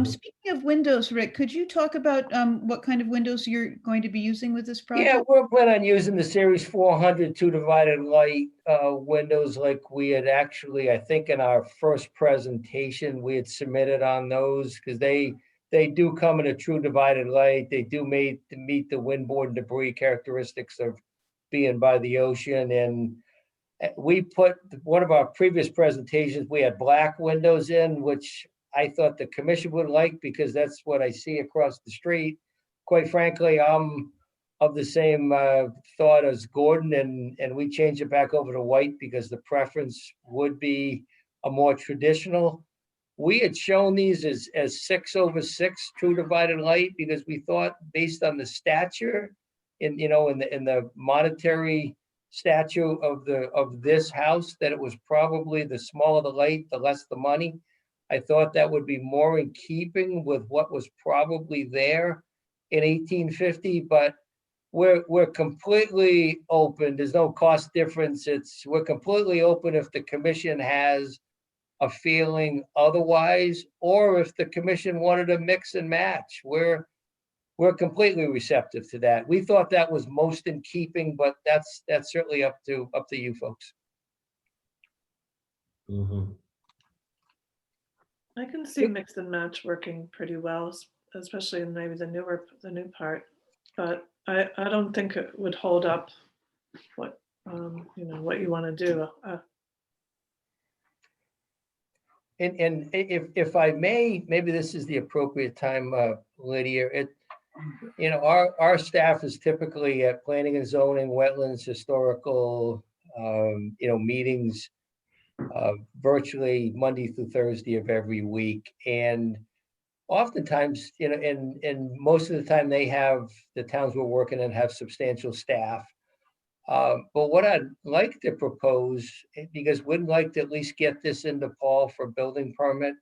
Speaking of windows, Rick, could you talk about what kind of windows you're going to be using with this project? Yeah, we're planning on using the Series 400 two divided light windows like we had actually, I think in our first presentation, we had submitted on those because they do come in a true divided light. They do meet the windborne debris characteristics of being by the ocean. And we put one of our previous presentations, we had black windows in, which I thought the commission would like because that's what I see across the street. Quite frankly, I'm of the same thought as Gordon, and we changed it back over to white because the preference would be a more traditional. We had shown these as 6/6 true divided light because we thought based on the stature in the monetary stature of this house that it was probably the smaller the light, the less the money. I thought that would be more in keeping with what was probably there in 1850, but we're completely open. There's no cost difference. We're completely open if the commission has a feeling otherwise, or if the commission wanted to mix and match. We're completely receptive to that. We thought that was most in keeping, but that's certainly up to you folks. I can see mix and match working pretty well, especially in maybe the new part. But I don't think it would hold up what what you want to do. And if I may, maybe this is the appropriate time, Lydia. Our staff is typically at planning and zoning, wetlands, historical, meetings virtually Monday through Thursday of every week. And oftentimes, and most of the time the towns we're working in have substantial staff. But what I'd like to propose, because we'd like to at least get this into Paul for building permit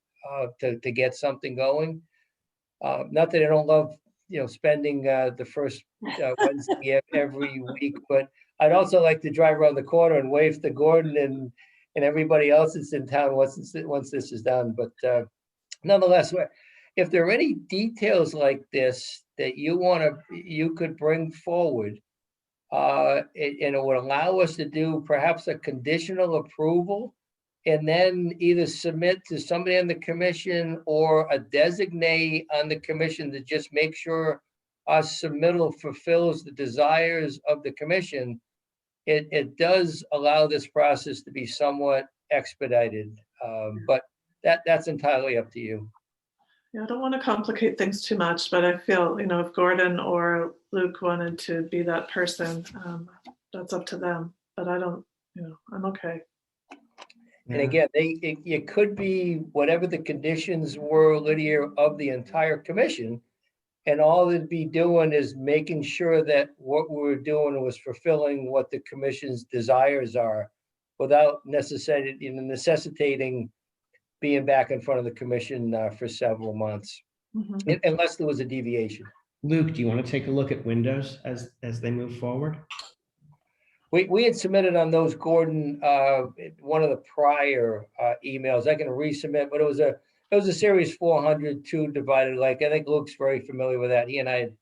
to get something going. Not that I don't love, spending the first Wednesday every week, but I'd also like to drive around the corner and wave to Gordon and everybody else that's in town once this is done. But nonetheless, if there are any details like this that you could bring forward, and it would allow us to do perhaps a conditional approval and then either submit to somebody on the commission or a designate on the commission to just make sure our submittal fulfills the desires of the commission. It does allow this process to be somewhat expedited, but that's entirely up to you. Yeah, I don't want to complicate things too much, but I feel, if Gordon or Luke wanted to be that person, that's up to them. But I don't, I'm okay. And Yeah. again, it could be whatever the conditions were, Lydia, of the entire commission. And all they'd be doing is making sure that what we were doing was fulfilling what the commission's desires are without necessarily, necessitating being back in front of the commission for several months, Mhm. unless there was a deviation. Luke, do you want to take a look at windows as they move forward? We had submitted on those, Gordon, one of the prior emails. I can resubmit, but it was a series 400 2 divided lake. I think Luke's very familiar with that. He and I had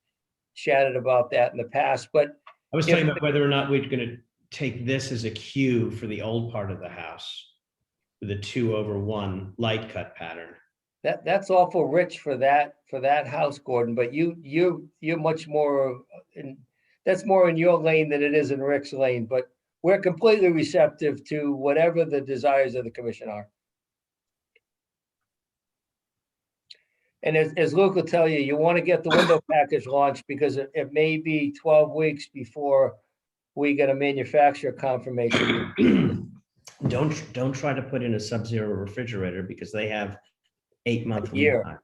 chatted about that in the past, but I was If- talking about whether or not we're going to take this as a cue for the old part of the house, with a 2/1 light cut pattern. that's awful rich for that house, Gordon, but you're much more that's more in your lane than it is in Rick's lane, but we're completely receptive to whatever the desires of the commission are. And as Luke will tell you, you want to get the window package launched because it may be 12 weeks before we get a manufacturer confirmation. Don't try to put in a Sub-Zero refrigerator because they have 8-month lead year. time.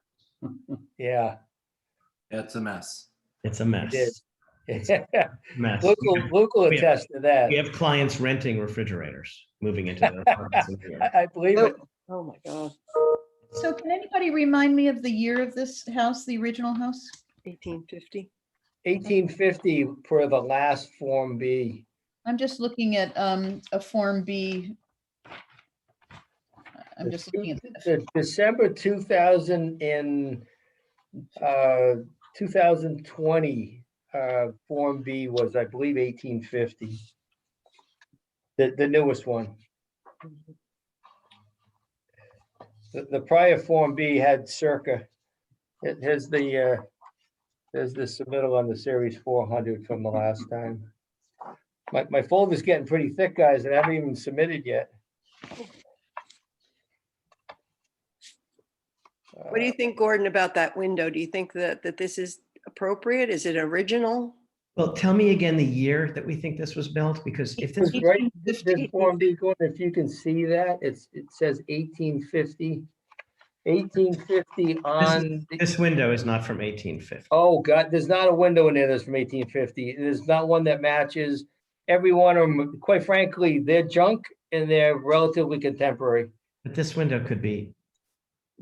Yeah, It's a mess. It's a mess. it is. Mess. Luke will we have- attest to that. We have clients renting refrigerators, moving into their apartments in here. I believe it. Oh, my God, So can anybody remind me of the year of this house, the original house? 1850. 1850 for the last Form B. I'm just looking at a Form B. I'm just looking at this. The December 2020 Form B was, I believe, 1850. The newest one. The prior Form B had circa, here's the submittal on the series 400 from the last time. My folder's getting pretty thick, guys, and I haven't even submitted yet. What do you think, Gordon, about that window? Do you think that this is appropriate? Is it original? Well, tell me again the year that we think this was built, because if this, It's right, this Form B, Gordon, if you can see that, it says 1850. 1850 on, this window is not from 1850. oh God, there's not a window in there that's from 1850. There's not one that matches. Every one of them, quite frankly, they're junk and they're relatively contemporary. But this window could be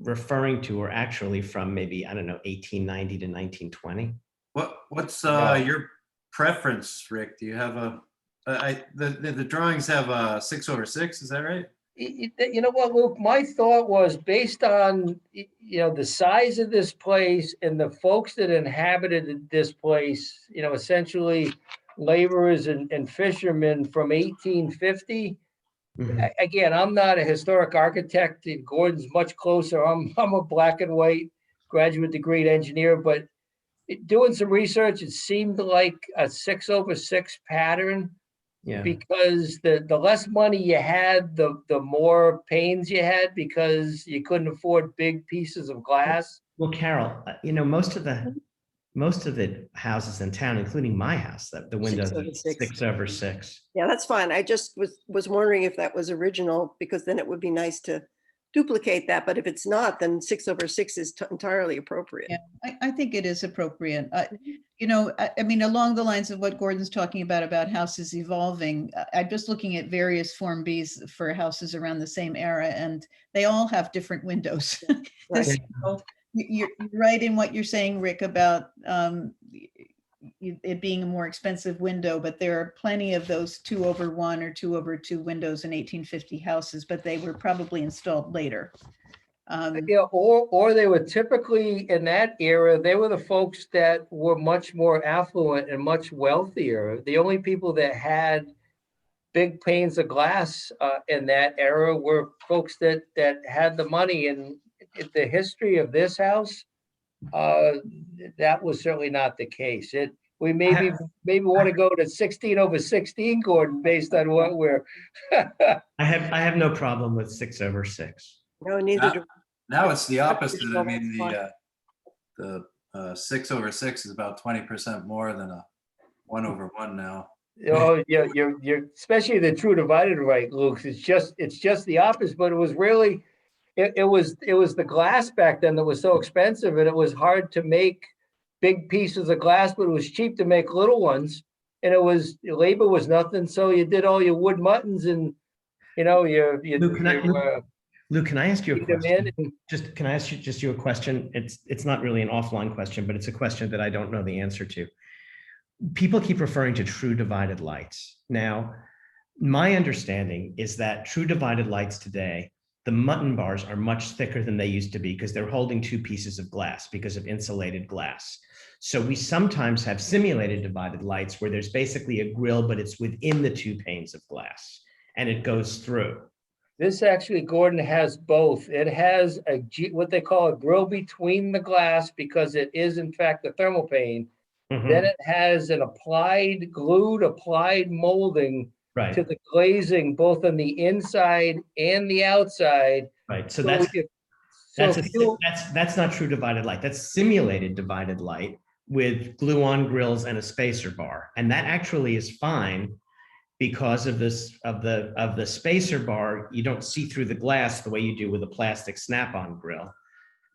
referring to or actually from maybe, I don't know, 1890 to 1920. What's No. your preference, Rick? Do you have the drawings have a 6/6, is that right? You know what, Luke, my thought was based on, the size of this place and the folks that inhabited this place, essentially laborers and fishermen from 1850. Mhm. Again, I'm not a historic architect. Gordon's much closer. I'm a black and white graduate degree engineer, but doing some research, it seemed like a 6/6 pattern. Yeah. Because the less money you had, the more pains you had because you couldn't afford big pieces of glass. Well, Carol, most of the houses in town, including my house, that the windows are 6/6. 6/6. Yeah, that's fine. I just was wondering if that was original, because then it would be nice to duplicate that. But if it's not, then 6/6 is entirely appropriate. Yeah. I think it is appropriate. I mean, along the lines of what Gordon's talking about houses evolving, I'm just looking at various Form Bs for houses around the same era, and they all have different windows. Right. So you're right in what you're saying, Rick, about it being a more expensive window, but there are plenty of those 2/1 or 2/2 windows in 1850 houses, but they were probably installed later. Or they were typically in that era, they were the folks that were much more affluent and much wealthier. The only people that had big panes of glass in that era were folks that had the money. And the history of this house, that was certainly not the case. We maybe want to go to 16/16, Gordon, based on what we're. I have no problem with 6/6. No, neither do. Now it's the opposite. I Well, mean, that's the 6/6 is about 20% more than a 1/1 now. Oh, yeah, you're, especially the true divided right, Luke, it's just the opposite, but it was really, it was the glass back then that was so expensive and it was hard to make big pieces of glass, but it was cheap to make little ones. And labor was nothing, so you did all your wood muttons and, you know, Luke, can I ask you a feed them in question? and- Can I ask you a question? It's not really an offline question, but it's a question that I don't know the answer to. People keep referring to true divided lights. Now, my understanding is that true divided lights today, the mutton bars are much thicker than they used to be because they're holding two pieces of glass because of insulated glass. So we sometimes have simulated divided lights where there's basically a grill, but it's within the two panes of glass and it goes through. This actually, Gordon, has both. It has what they call a grill between the glass because it is in fact a thermal pane. Mhm. Then it has an applied molding to Right, the glazing, both on the inside and the outside. right. So So that's if- so if you- that's not true divided light. That's simulated divided light with glue-on grills and a spacer bar. And that actually is fine because of the spacer bar, you don't see through the glass the way you do with a plastic snap-on grill.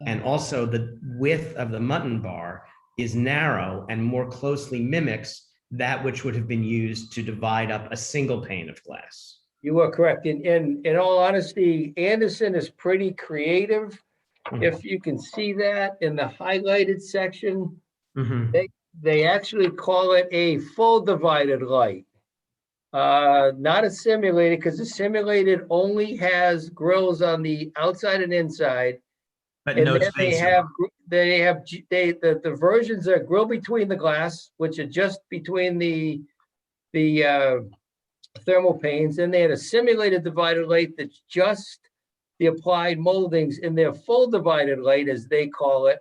And also the width of the mutton bar is narrow and more closely mimics that which would have been used to divide up a single pane of glass. You are correct. In all honesty, Anderson is pretty creative. Mhm. If you can see that in the highlighted section, Mhm. they actually call it a full divided light. Not a simulated, because the simulated only has grills on the outside and inside. But And no then spacer. the versions are grill between the glass, which are just between the thermal panes. And they had a simulated divided light that's just the applied moldings. In their full divided light, as they call it,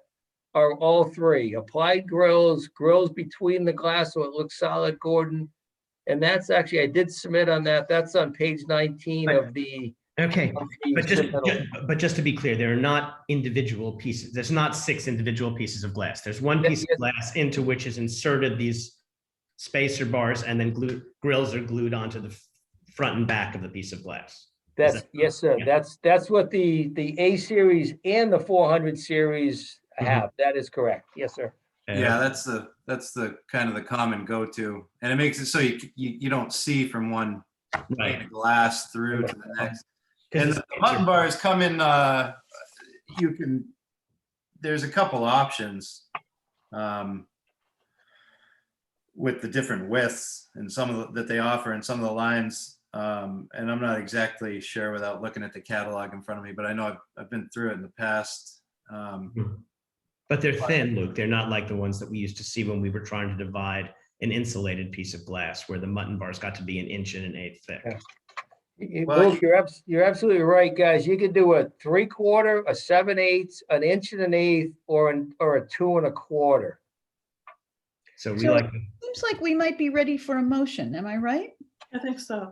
are all three: applied grills between the glass so it looks solid, Gordon. And that's actually, I did submit on that. That's on page 19 of the. Okay, of the but submittal. just to be clear, there are not individual pieces. There's not 6 individual pieces of glass. There's one piece of glass into which is inserted these spacer bars and then grills are glued onto the front and back of the piece of glass. That's, yes, sir. Yeah. That's what the A series and the 400 series have. That is correct. Yes, sir. Yeah, that's the kind of the common go-to, and it makes it so you don't see from one pane Right. of glass through to the next. And Because the mutton bars come in, there's a couple options with the different widths and some of that they offer and some of the lines. And I'm not exactly sure without looking at the catalog in front of me, but I know I've been through it in the past. But they're thin, Luke. They're not like the ones that we used to see when we were trying to divide an insulated piece of glass where the mutton bars got to be 1 1/8 inch thick. Well, Luke, you're absolutely right, guys. You could do a 3/4, a 7/8, an 1 1/8, or a 2 1/4. So we So like, it seems like we might be ready for a motion. Am I right? I think so.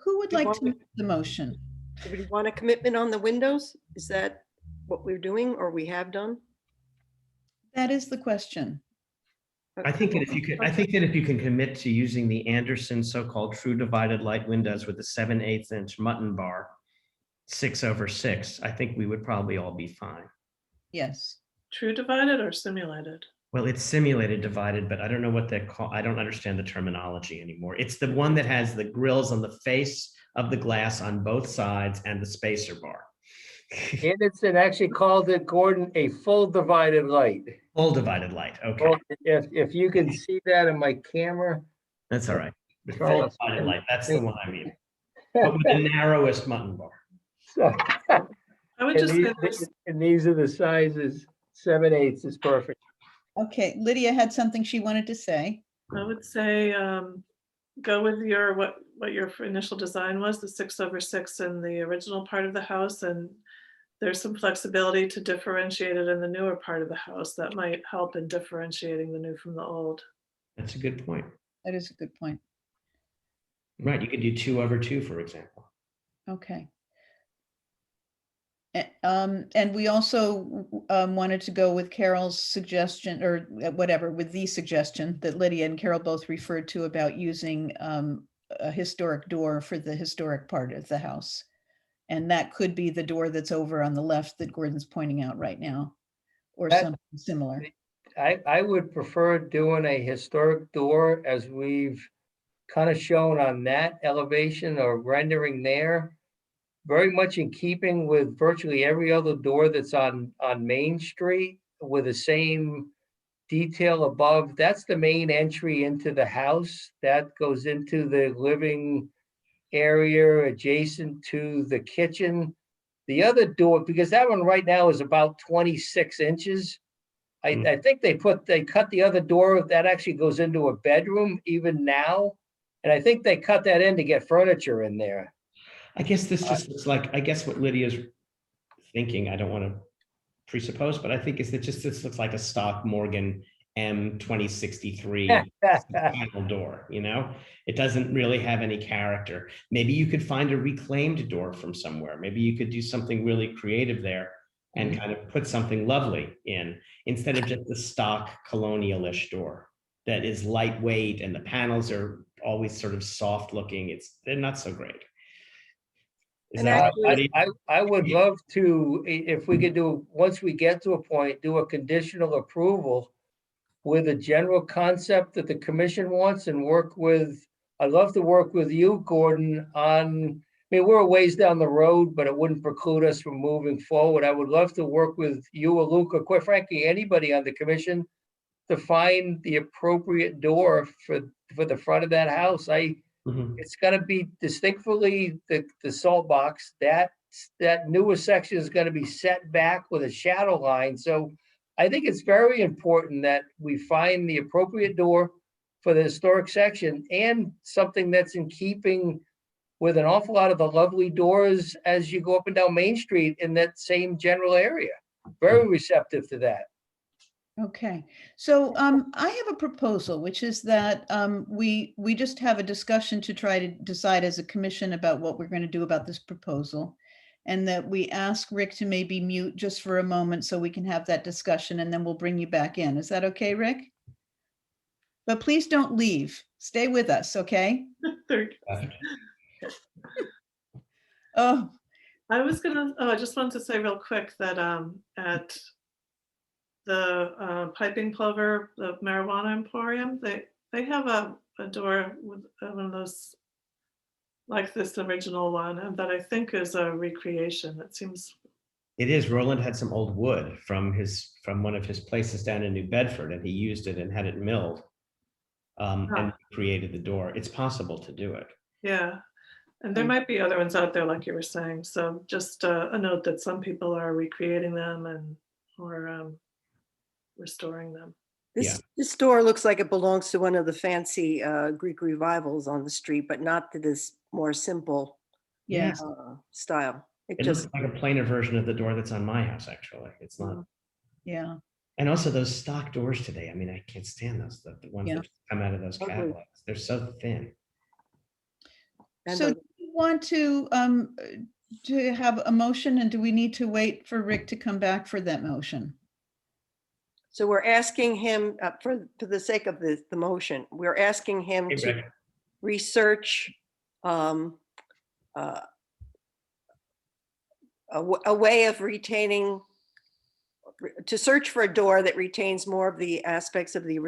Who would You like want to me- make the motion? Do we want a commitment on the windows? Is that what we're doing or we have done? That is the question. I think that if you can commit to using the Anderson so-called true divided light windows with the 7/8 inch mutton bar, 6/6, I think we would probably all be fine. Yes. True divided or simulated? Well, it's simulated divided, but I don't know what they're called. I don't understand the terminology anymore. It's the one that has the grills on the face of the glass on both sides and the spacer bar. Anderson actually called it, Gordon, a full divided light. Full divided light, okay, Well, if you can see that in my camera. that's all right. The Try full to- divided light, that's the one I mean. But with the narrowest mutton bar. So, I would just say there's- and these are the sizes, 7/8 is perfect. Okay, Lydia had something she wanted to say. I would say, go with what your initial design was, the 6/6 in the original part of the house, and there's some flexibility to differentiate it in the newer part of the house that might help in differentiating the new from the old. That's a good point. That is a good point. Right, you could do 2/2, for example. Okay. And we also wanted to go with Carol's suggestion, or whatever, with the suggestion that Lydia and Carol both referred to about using a historic door for the historic part of the house. And that could be the door that's over on the left that Gordon's pointing out right now, or That- something similar. I would prefer doing a historic door as we've kind of shown on that elevation or rendering there. Very much in keeping with virtually every other door that's on Main Street with the same detail above. That's the main entry into the house. That goes into the living area adjacent to the kitchen. The other door, because that one right now is about 26 inches. I think they cut the other door that actually goes into a bedroom even now. And I think they cut that in to get furniture in there. I guess this just looks like, I guess what Lydia's thinking, I don't want to presuppose, but I think is that just this looks like a stock Morgan M2063 panel door, you know? It doesn't really have any character. Maybe you could find a reclaimed door from somewhere. Maybe you could do something really creative there and kind of put something lovely in instead of just the stock colonial-ish door that is lightweight and the panels are always sort of soft looking. They're not so great. Is And that actually- I would love to, if we could do, once we get to a point, do a conditional approval with a general concept that the commission wants and I'd love to work with you, Gordon, on, I mean, we're a ways down the road, but it wouldn't preclude us from moving forward. I would love to work with you or Luca, quite frankly, anybody on the commission to find the appropriate door for the front of that house. Mhm. It's gonna be distinctly the salt box. That newest section is gonna be set back with a shadow line. So I think it's very important that we find the appropriate door for the historic section and something that's in keeping with an awful lot of the lovely doors as you go up and down Main Street in that same general area. Very receptive to that. Okay, so I have a proposal, which is that we just have a discussion to try to decide as a commission about what we're going to do about this proposal. And that we ask Rick to maybe mute just for a moment so we can have that discussion and then we'll bring you back in. Is that okay, Rick? But please don't leave. Stay with us, okay? There- Oh, I was gonna, I just wanted to say real quick that at the Piping Plover, the marijuana emporium, they have a door with one of those, like this original one, and that I think is a recreation. It seems, It is. Roland had some old wood from one of his places down in New Bedford, and he used it and had it milled and created the door. It's possible to do it. yeah. And there might be other ones out there, like you were saying. So just a note that some people are recreating them or restoring them. This store looks like it belongs to one of the fancy Greek revivals on the street, but not to this more simple yeah. style. It It just, looks like a plainer version of the door that's on my house, actually. It's not. Yeah. And also those stock doors today. I mean, I can't stand those, the ones Yeah. that come out of those Ugly. catalogs. They're so thin. and So the- do you want to have a motion, and do we need to wait for Rick to come back for that motion? so we're asking him, for the sake of the motion, we're asking him Hey, to Rick. research a way of retaining, to search for a door that retains more of the aspects of the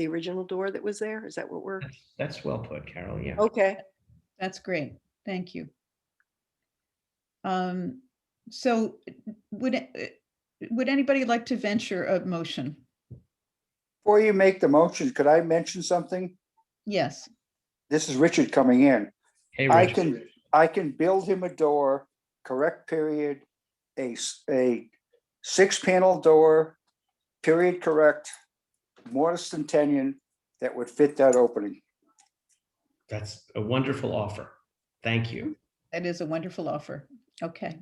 original door that was there. Is that what we're, That's well put, Carol. Yeah. okay. That's great. Thank you. So would anybody like to venture a motion? Before you make the motion, could I mention something? Yes. This is Richard coming in. Hey, I Rich. I can build him a door, correct period, a 6-panel door, period correct, mortise and tenon that would fit that opening. That's a wonderful offer. Thank you. That is a wonderful offer. Okay.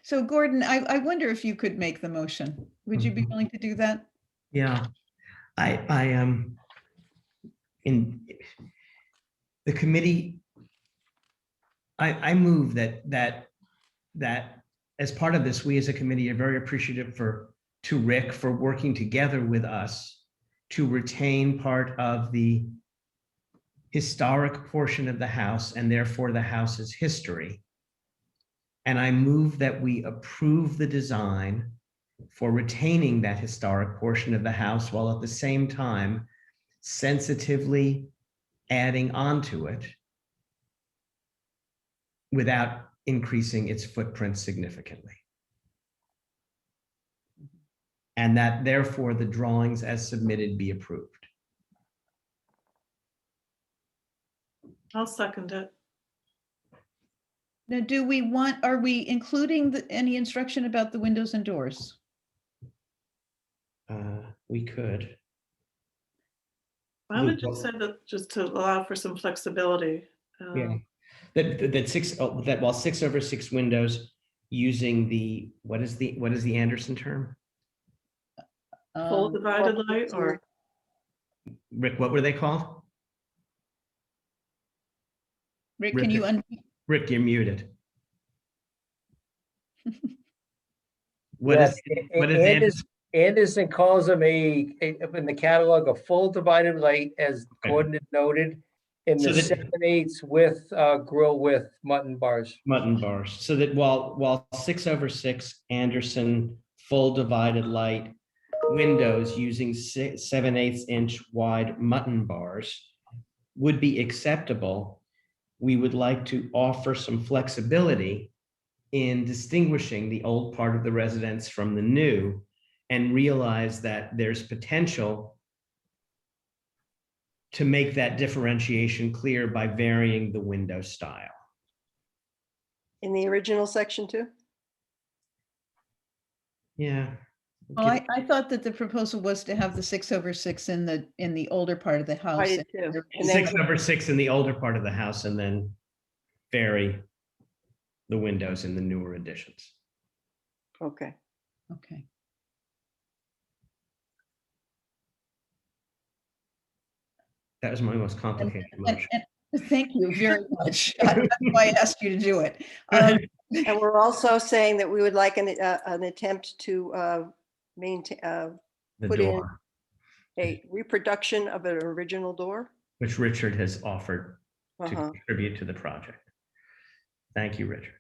So Gordon, I wonder if you could make the motion. Would you be Mhm. willing to do that? Yeah, in the committee I move that as part of this, we as a committee are very appreciative to Rick for working together with us to retain part of the historic portion of the house and therefore the house's history. And I move that we approve the design for retaining that historic portion of the house while at the same time sensitively adding onto it without increasing its footprint significantly. And that therefore the drawings as submitted be approved. I'll second it. Now, are we including any instruction about the windows and doors? We could. I would just say that just to allow for some flexibility. Yeah. That while 6/6 windows using the, what is the Anderson term? Full Um, divided light or, Rick, what were they called? Rick, can you, Rick, you're muted. What Yes, is Anderson? Anderson calls them in the catalog, a full divided light, as Okay. Gordon had noted, in So the that- 7/8 with grill with mutton bars. Mutton bars, so that while 6/6 Anderson full divided light windows using 7/8 inch wide mutton bars would be acceptable, we would like to offer some flexibility in distinguishing the old part of the residence from the new, and realize that there's potential to make that differentiation clear by varying the window style. In the original section too? Yeah. oh, I thought that the proposal was to have the 6/6 in the older part of the house. I did too. And then 6/6 in the older part of the house and then vary the windows in the newer additions. Okay. Okay. That was my most And- complicated and- motion. and Thank you very much. That's why I asked you to do it. And we're also saying that we would like an attempt to maintain, The put in- door, a reproduction of an original door. which Richard has offered to Uh-huh. contribute to the project. Thank you, Richard.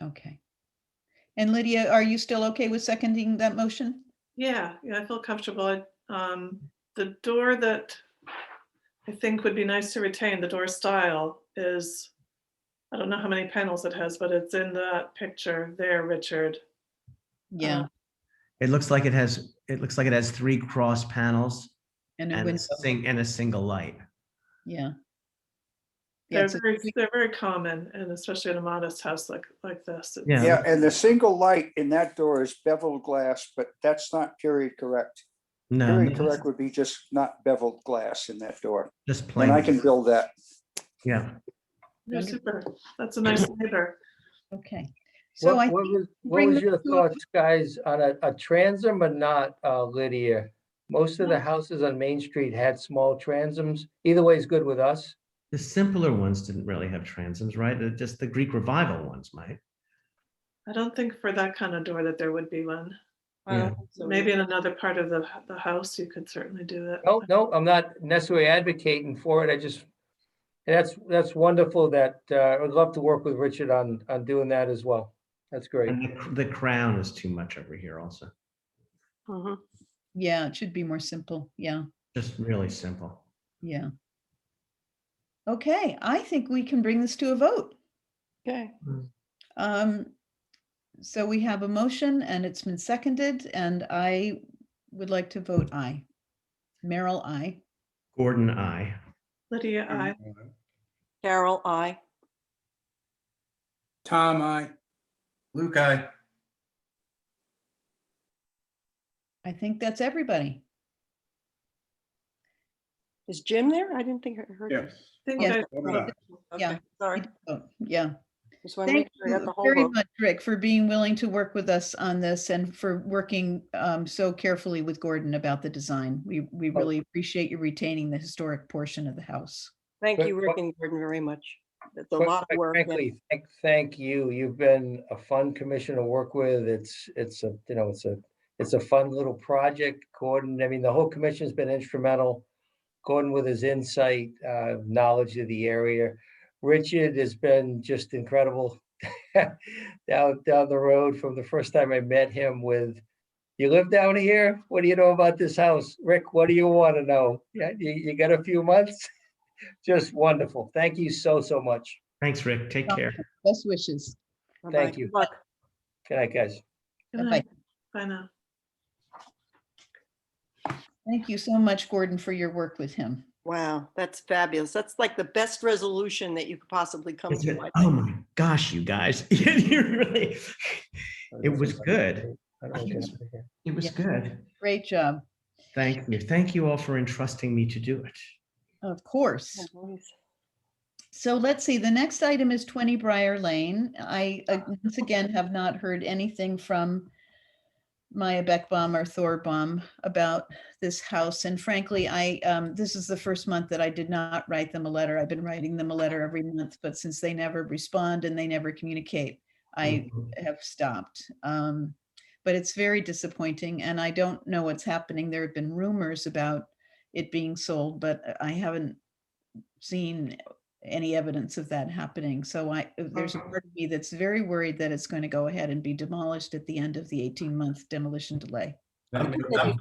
Okay. And Lydia, are you still okay with seconding that motion? yeah, I feel comfortable. The door that I think would be nice to retain, the door style is, I don't know how many panels it has, but it's in that picture there, Richard. Yeah, It looks like it has 3 cross panels and a and window, a single light. yeah. They're it's a- very common, and especially in a modest house like this. it's- Yeah. Yeah, and the single light in that door is beveled glass, but that's not period correct. No, Period correct would be just not beveled glass in that door. just And plain. I can build that. Yeah. You're super. That's a nice neighbor. Okay. So I, What think what bring was the your two- thoughts, guys, on a transom or not, Lydia? Most of the houses on Main Street had small transoms. Either way is good with us. The simpler ones didn't really have transoms, right? Just the Greek revival ones might. I don't think for that kind of door that there would be one. I don't Yeah. think so. Maybe in another part of the house, you could certainly do that. No, I'm not necessarily advocating for it. I just, that's wonderful that, I'd love to work with Richard on doing that as well. That's great. And the crown is too much over here also. Mhm. yeah, it should be more simple. Yeah, Just really simple. yeah. Okay, I think we can bring this to a vote. Okay. So we have a motion and it's been seconded and I would like to vote aye. Merrill, aye. Gordon, I. Lydia, I. Carol, I. Tom, I. Luke, I. I think that's everybody. Is Jim there? I didn't think I heard. him. Yes. think Yes. I- Yeah. Okay, sorry. Yeah. Just want to make Thank sure I got you the whole very vote. much, Rick, for being willing to work with us on this and for working so carefully with Gordon about the design. We really appreciate you retaining the historic portion of the house. Thank But- you, Rick and Gordon, very much. It's a Quite- lot of quite work. and- Frankly, thank you. You've been a fun commission to work with. It's a, you know, it's a fun little project. Gordon, I mean, the whole commission's been instrumental. Gordon with his insight, knowledge of the area. Richard has been just incredible down the road from the first time I met him with, you live down here? What do you know about this house? Rick, what do you want to know? Yeah, you got a few months? Just wonderful. Thank you so much. Thanks, Rick. Take care. Best wishes. Bye-bye. Thank you. Good luck. Good night, guys. Good Bye-bye. night. Bye now. Thank you so much, Gordon, for your work with him. Wow, that's fabulous. That's like the best resolution that you could possibly come Is to. it- I Oh think. my gosh, you guys. You really, it was good. I don't know what happened here. It was Yeah. good. Great job. Thank you. Thank you all for entrusting me to do it. Of course. Oh, boys. So let's see, the next item is 20 Briar Lane. I, once again, have not heard anything from Maya Beckbaum or Thorbaum about this house. And frankly, this is the first month that I did not write them a letter. I've been writing them a letter every month, but since they never respond and they never communicate, I have stopped. But it's very disappointing and I don't know what's happening. There have been rumors about it being sold, but I haven't seen any evidence of that happening. So there's a part of me that's very worried that it's going to go ahead and be demolished at the end of the 18-month demolition delay. I'm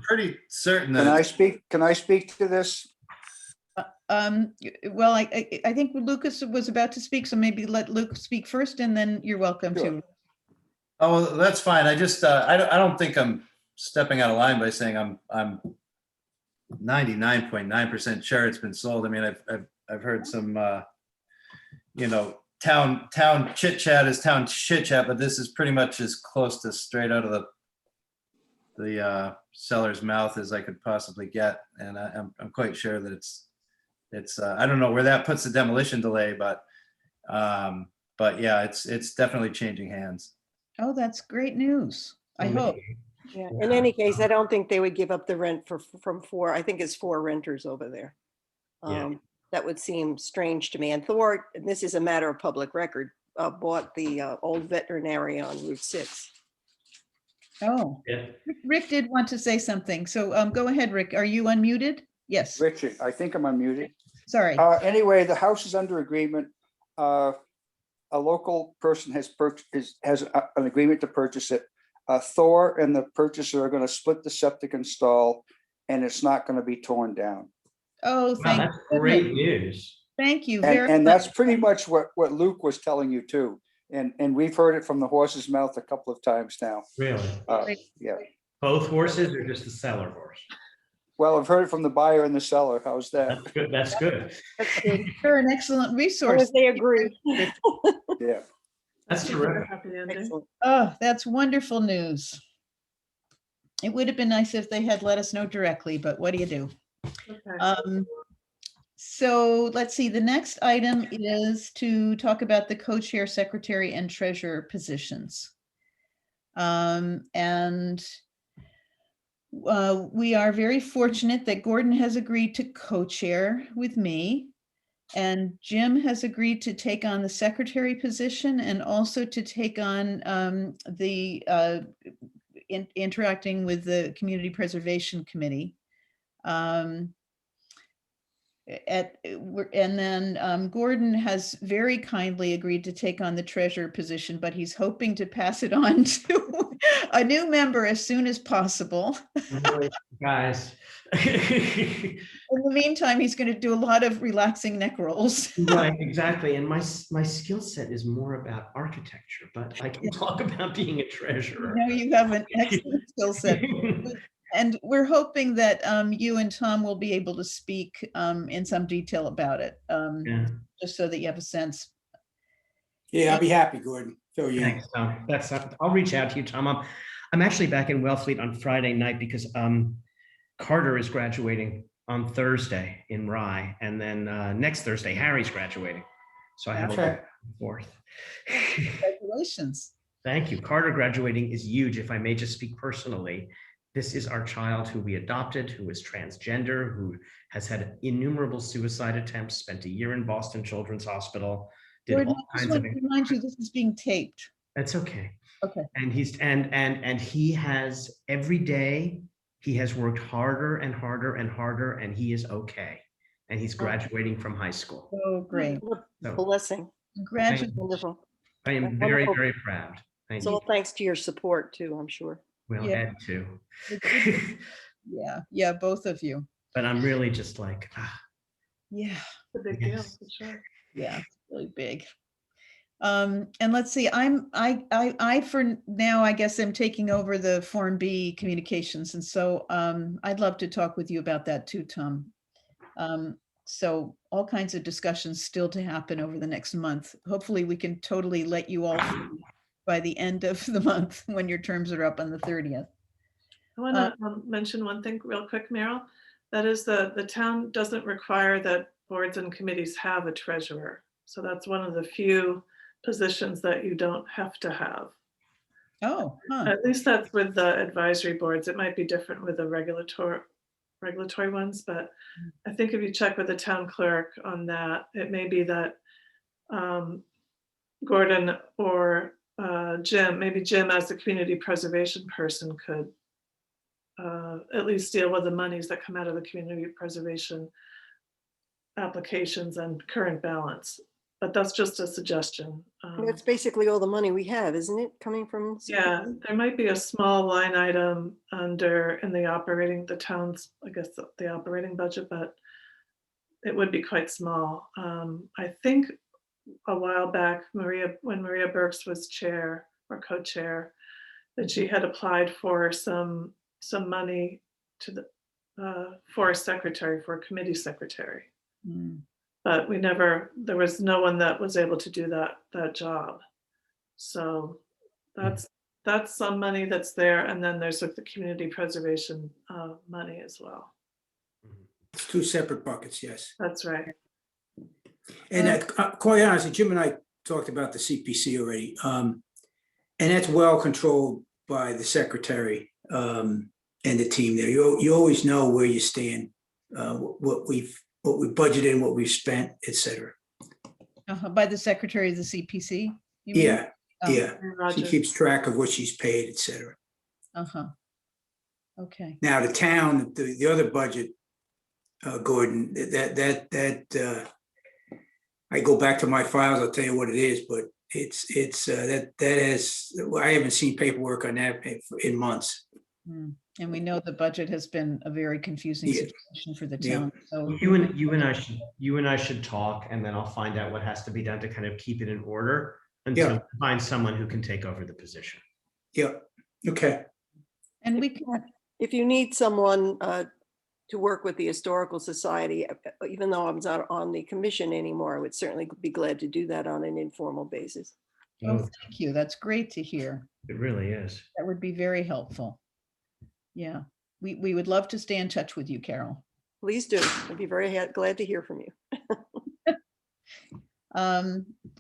pretty certain Can I that, speak? Can I speak to this? Well, I think Lucas was about to speak, so maybe let Luke speak first and then you're welcome Sure. to. oh, well, that's fine. I just, I don't think I'm stepping out of line by saying I'm 99.9% sure it's been sold. I mean, I've heard some, you know, town chit chat is town chit chat, but this is pretty much as close to straight out of the seller's mouth as I could possibly get. And I'm quite sure that it's I don't know where that puts the demolition delay, but yeah, it's definitely changing hands. Oh, that's great news. I hope. Yeah. In any case, I don't think they would give up the rent from four. I think it's 4 renters over there. Yeah. That would seem strange to me. And Thor, and this is a matter of public record, bought the old veterinary on Route 6. Oh, Yeah. Rick did want to say something. So go ahead, Rick. Are you unmuted? Yes, Richard, I think I'm unmuted. sorry. Anyway, the house is under agreement. A local person has an agreement to purchase it. Thor and the purchaser are going to split the septic install and it's not going to be torn down. Oh, Wow, thank that's you. great news. Thank you very And much. that's pretty much what Luke was telling you too. And we've heard it from the horse's mouth a couple of times now. Really? Yeah. Both horses or just the seller horse? Well, I've heard it from the buyer and the seller. How's that? That's good. That's good. That's good. You're an excellent As long resource. as they agree. Yeah. That's terrific. Happy ending. Excellent. Oh, that's wonderful news. It would have been nice if they had let us know directly, but what do you do? Okay. So let's see, the next item is to talk about the co-chair, secretary, and treasurer positions. And we are very fortunate that Gordon has agreed to co-chair with me. And Jim has agreed to take on the secretary position and also to take on interacting with the Community Preservation Committee. And then Gordon has very kindly agreed to take on the treasurer position, but he's hoping to pass it on to a new member as soon as possible. Guys. In the meantime, he's going to do a lot of relaxing neck rolls. Right, exactly. And my skill set is more about architecture, but I can talk about being a treasurer. Now you have an excellent skill set. And we're hoping that you and Tom will be able to speak in some detail about it, Yeah, just so that you have a sense. Yeah, I'll be happy, Gordon. Fill you in. thanks, Tom. I'll reach out to you, Tom. I'm actually back in Wellfleet on Friday night because Carter is graduating on Thursday in Rye, and then next Thursday, Harry's graduating. So I have a Okay. back and forth. Congratulations. Thank you. Carter graduating is huge. If I may just speak personally, This is our child who we adopted, who is transgender, who has had innumerable suicide attempts, spent a year in Boston Children's Hospital, did Gordon, all I just kinds of. want to remind you, this is being taped. That's okay. Okay. And and he has every day, he has worked harder and harder and harder, and he is okay. And he's graduating from high school. Oh, great. What a So blessing. Congratulations. Wonderful. I am That's very, wonderful. very proud. Thank It's you. all thanks to your support too, I'm sure. Well, Yeah. Ed too. Yeah, yeah, both of you. But I'm really just like, Yeah, It's a big deal, Yes. for sure. yeah, it's really big. And let's see, I for now, I guess I'm taking over the Form B communications. And so I'd love to talk with you about that too, Tom. So all kinds of discussions still to happen over the next month. Hopefully we can totally let you all free by the end of the month when your terms are up on the 30th. I want to mention one thing real quick, Meryl. That is the town doesn't require that boards and committees have a treasurer. So that's one of the few positions that you don't have to have. Oh, huh. At least that's with the advisory boards. It might be different with the regulatory ones, but I think if you check with the town clerk on that, it may be that Gordon or Jim, maybe Jim as the community preservation person could at least deal with the monies that come out of the community preservation applications and current balance. But that's just a suggestion. That's basically all the money we have, isn't it, coming from? Yeah, there might be a small line item under in the town's, I guess, the operating budget, but it would be quite small. I think a while back, when Maria Burks was chair or co-chair, that she had applied for some money to the for a secretary, for a committee secretary. Mm. But there was no one that was able to do that job. So that's some money that's there. And then there's like the community preservation money as well. It's two separate buckets, yes. That's right. And quite honestly, Jim and I talked about the CPC already. And that's well controlled by the secretary and the team there. You always know where you stand, what we budgeted and what we've spent, et cetera. By the secretary of the CPC? you mean? Yeah, Oh, yeah. She Roger. keeps track of what she's paid, et cetera. Uh-huh. Okay. Now, the town, the other budget, Gordon, I go back to my files, I'll tell you what it is, but that has, I haven't seen paperwork on that in months. Mm. And we know the budget has been a very confusing Yeah. situation for the Yeah. town. So you and I should talk, and then I'll find out what has to be done to kind of keep it in order until Yeah. we find someone who can take over the position. Yeah, okay. and we can, If you need someone to work with the Historical Society, even though I'm not on the commission anymore, I would certainly be glad to do that on an informal basis. oh, Oh, thank you. That's great to hear. it really is. That would be very helpful. Yeah, we would love to stay in touch with you, Carol. Please do. I'd be very glad to hear from you.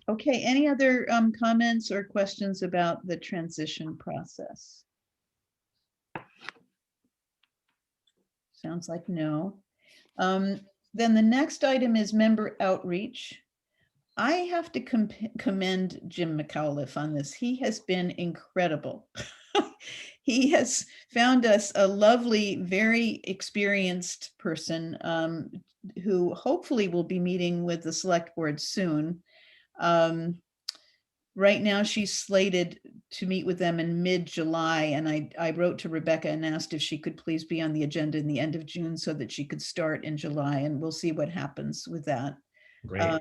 Okay, any other comments or questions about the transition process? Sounds like no. Then the next item is member outreach. I have to commend Jim McAuliffe on this. He has been incredible. He has found us a lovely, very experienced person who hopefully will be meeting with the select board soon. Right now, she's slated to meet with them in mid-July, and I wrote to Rebecca and asked if she could please be on the agenda in the end of June so that she could start in July, and we'll see what happens with that. Great.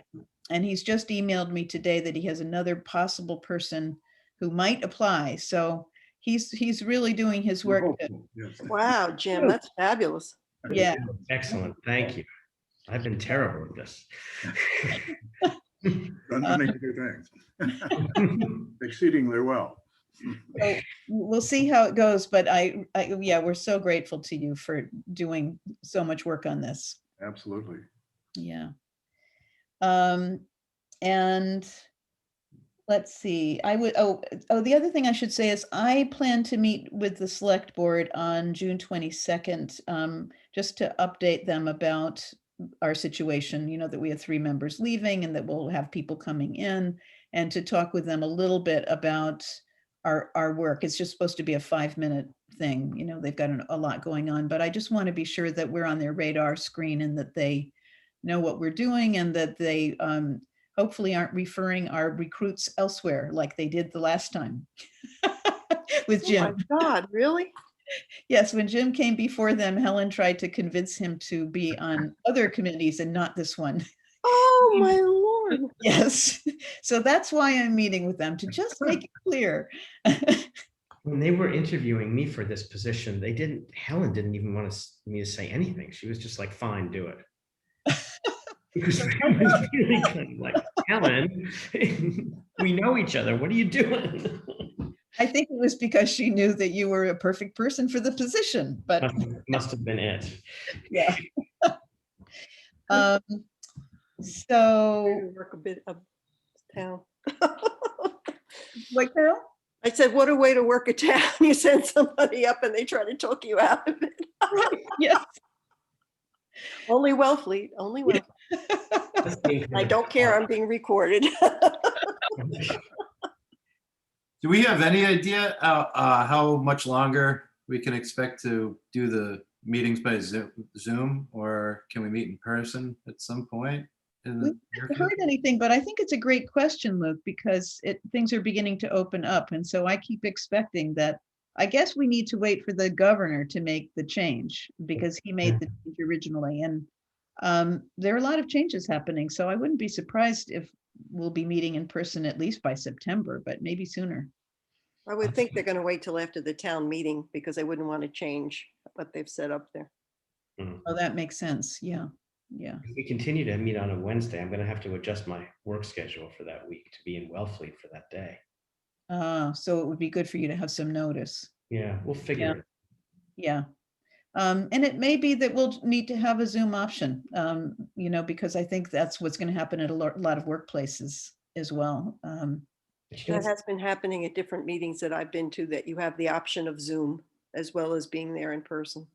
And he's just emailed me today that he has another possible person who might apply. So he's really doing his work. Wow, Jim, that's fabulous. Yeah. Excellent. Thank you. I've been terrible at this. Done many good things. Exceedingly well. So we'll see how it goes, but yeah, we're so grateful to you for doing so much work on this. Absolutely. Yeah. And let's see, the other thing I should say is I plan to meet with the select board on June 22nd, just to update them about our situation, that we have 3 members leaving and that we'll have people coming in, and to talk with them a little bit about our work. It's just supposed to be a 5-minute thing. They've got a lot going on, but I just want to be sure that we're on their radar screen and that they know what we're doing, and that they hopefully aren't referring our recruits elsewhere like they did the last time with Oh my Jim. God, really? Yes, when Jim came before them, Helen tried to convince him to be on other committees and not this one. Oh, my Lord. Yes, so that's why I'm meeting with them, to just make it clear. When they were interviewing me for this position, Helen didn't even want me to say anything. She was just like, fine, do it. Because it was really kind of like, Helen, we know each other. What are you doing? I think it was because she knew that you were a perfect person for the position, but Must have been it. yeah. So, To work a bit of town. what, Carol? I said, what a way to work a town. You send somebody up and they try to talk you out of it. Yes. Only Wellfleet, only Wellfleet. I don't care, I'm being recorded. Do we have any idea how much longer we can expect to do the meetings by Zoom, or can we meet in person at some point? We haven't heard anything, but I think it's a great question, Luke, because things are beginning to open up. And so I keep expecting that. I guess we need to wait for the governor to make the change, because he made the change originally. And there are a lot of changes happening. So I wouldn't be surprised if we'll be meeting in person at least by September, but maybe sooner. I would think they're going to wait till after the town meeting because they wouldn't want to change what they've set up there. Oh, that makes sense. Yeah. Yeah. If we continue to meet on a Wednesday, I'm going to have to adjust my work schedule for that week to be in Wellfleet for that day. So it would be good for you to have some notice. Yeah, we'll figure it. Yeah. And it may be that we'll need to have a Zoom option, because I think that's what's going to happen at a lot of workplaces as well. That has been happening at different meetings that I've been to, that you have the option of Zoom as well as being there in person.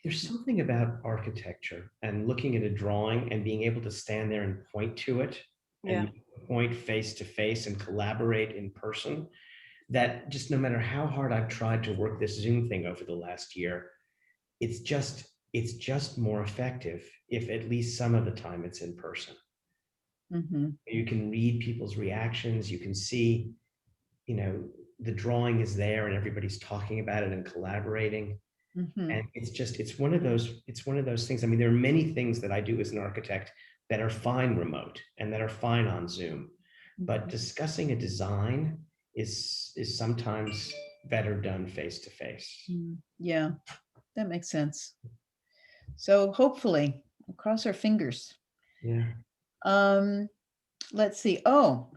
There's something about architecture and looking at a drawing and being able to stand there and point to it, and point face to face and collaborate in person, that just no matter how hard I've tried to work this Zoom thing over the last year, it's just more effective if at least some of the time it's in person. Mm-hmm. You can read people's reactions. You can see, the drawing is there and everybody's talking about it and collaborating. Mm-hmm. And it's one of those things. I mean, there are many things that I do as an architect that are fine remote and that are fine on Zoom, but discussing a design is sometimes better done face to face. Yeah, that makes sense. So hopefully, we'll cross our fingers. Yeah. Let's see. Oh,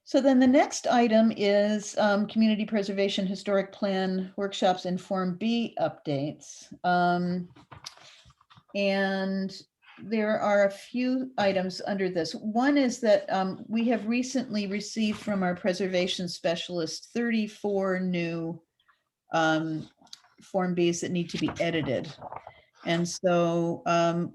so then the next item is community preservation historic plan workshops and Form B updates. And there are a few items under this. One is that we have recently received from our preservation specialist 34 new Form Bs that need to be edited. And so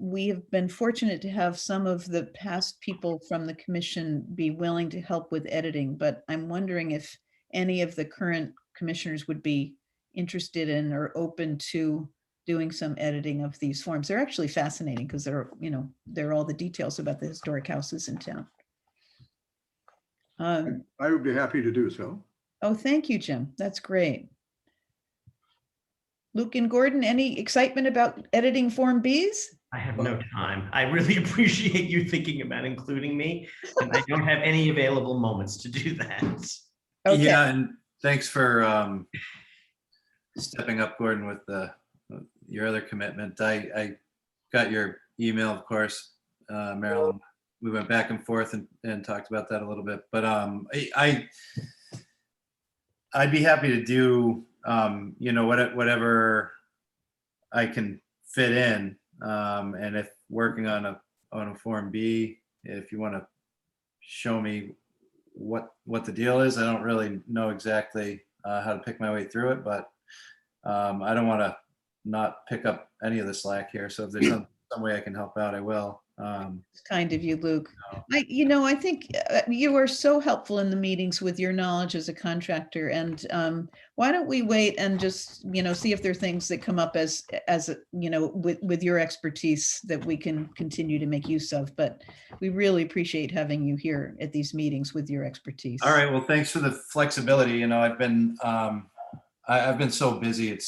we have been fortunate to have some of the past people from the commission be willing to help with editing, but I'm wondering if any of the current commissioners would be interested in or open to doing some editing of these forms. They're actually fascinating because they're all the details about the historic houses in town. I would be happy to do so. Oh, thank you, Jim. That's great. Luke and Gordon, any excitement about editing Form Bs? I have no time. I really appreciate you thinking about including me, and I don't have any available moments to do that. Okay. Yeah, and thanks for stepping up, Gordon, with your other commitment. I got your email, of course, Marilyn. We went back and forth and talked about that a little bit, but I'd be happy to do whatever I can fit in, and if working on a Form B, if you want to show me what the deal is. I don't really know exactly how to pick my way through it, but I don't want to not pick up any of the slack here. So if there's some way I can help out, I will. It's kind of you, Luke. No. I think you are so helpful in the meetings with your knowledge as a contractor. And why don't we wait and just, see if there are things that come up as with your expertise that we can continue to make use of. But we really appreciate having you here at these meetings with your expertise. All right. Well, thanks for the flexibility. I've been so busy.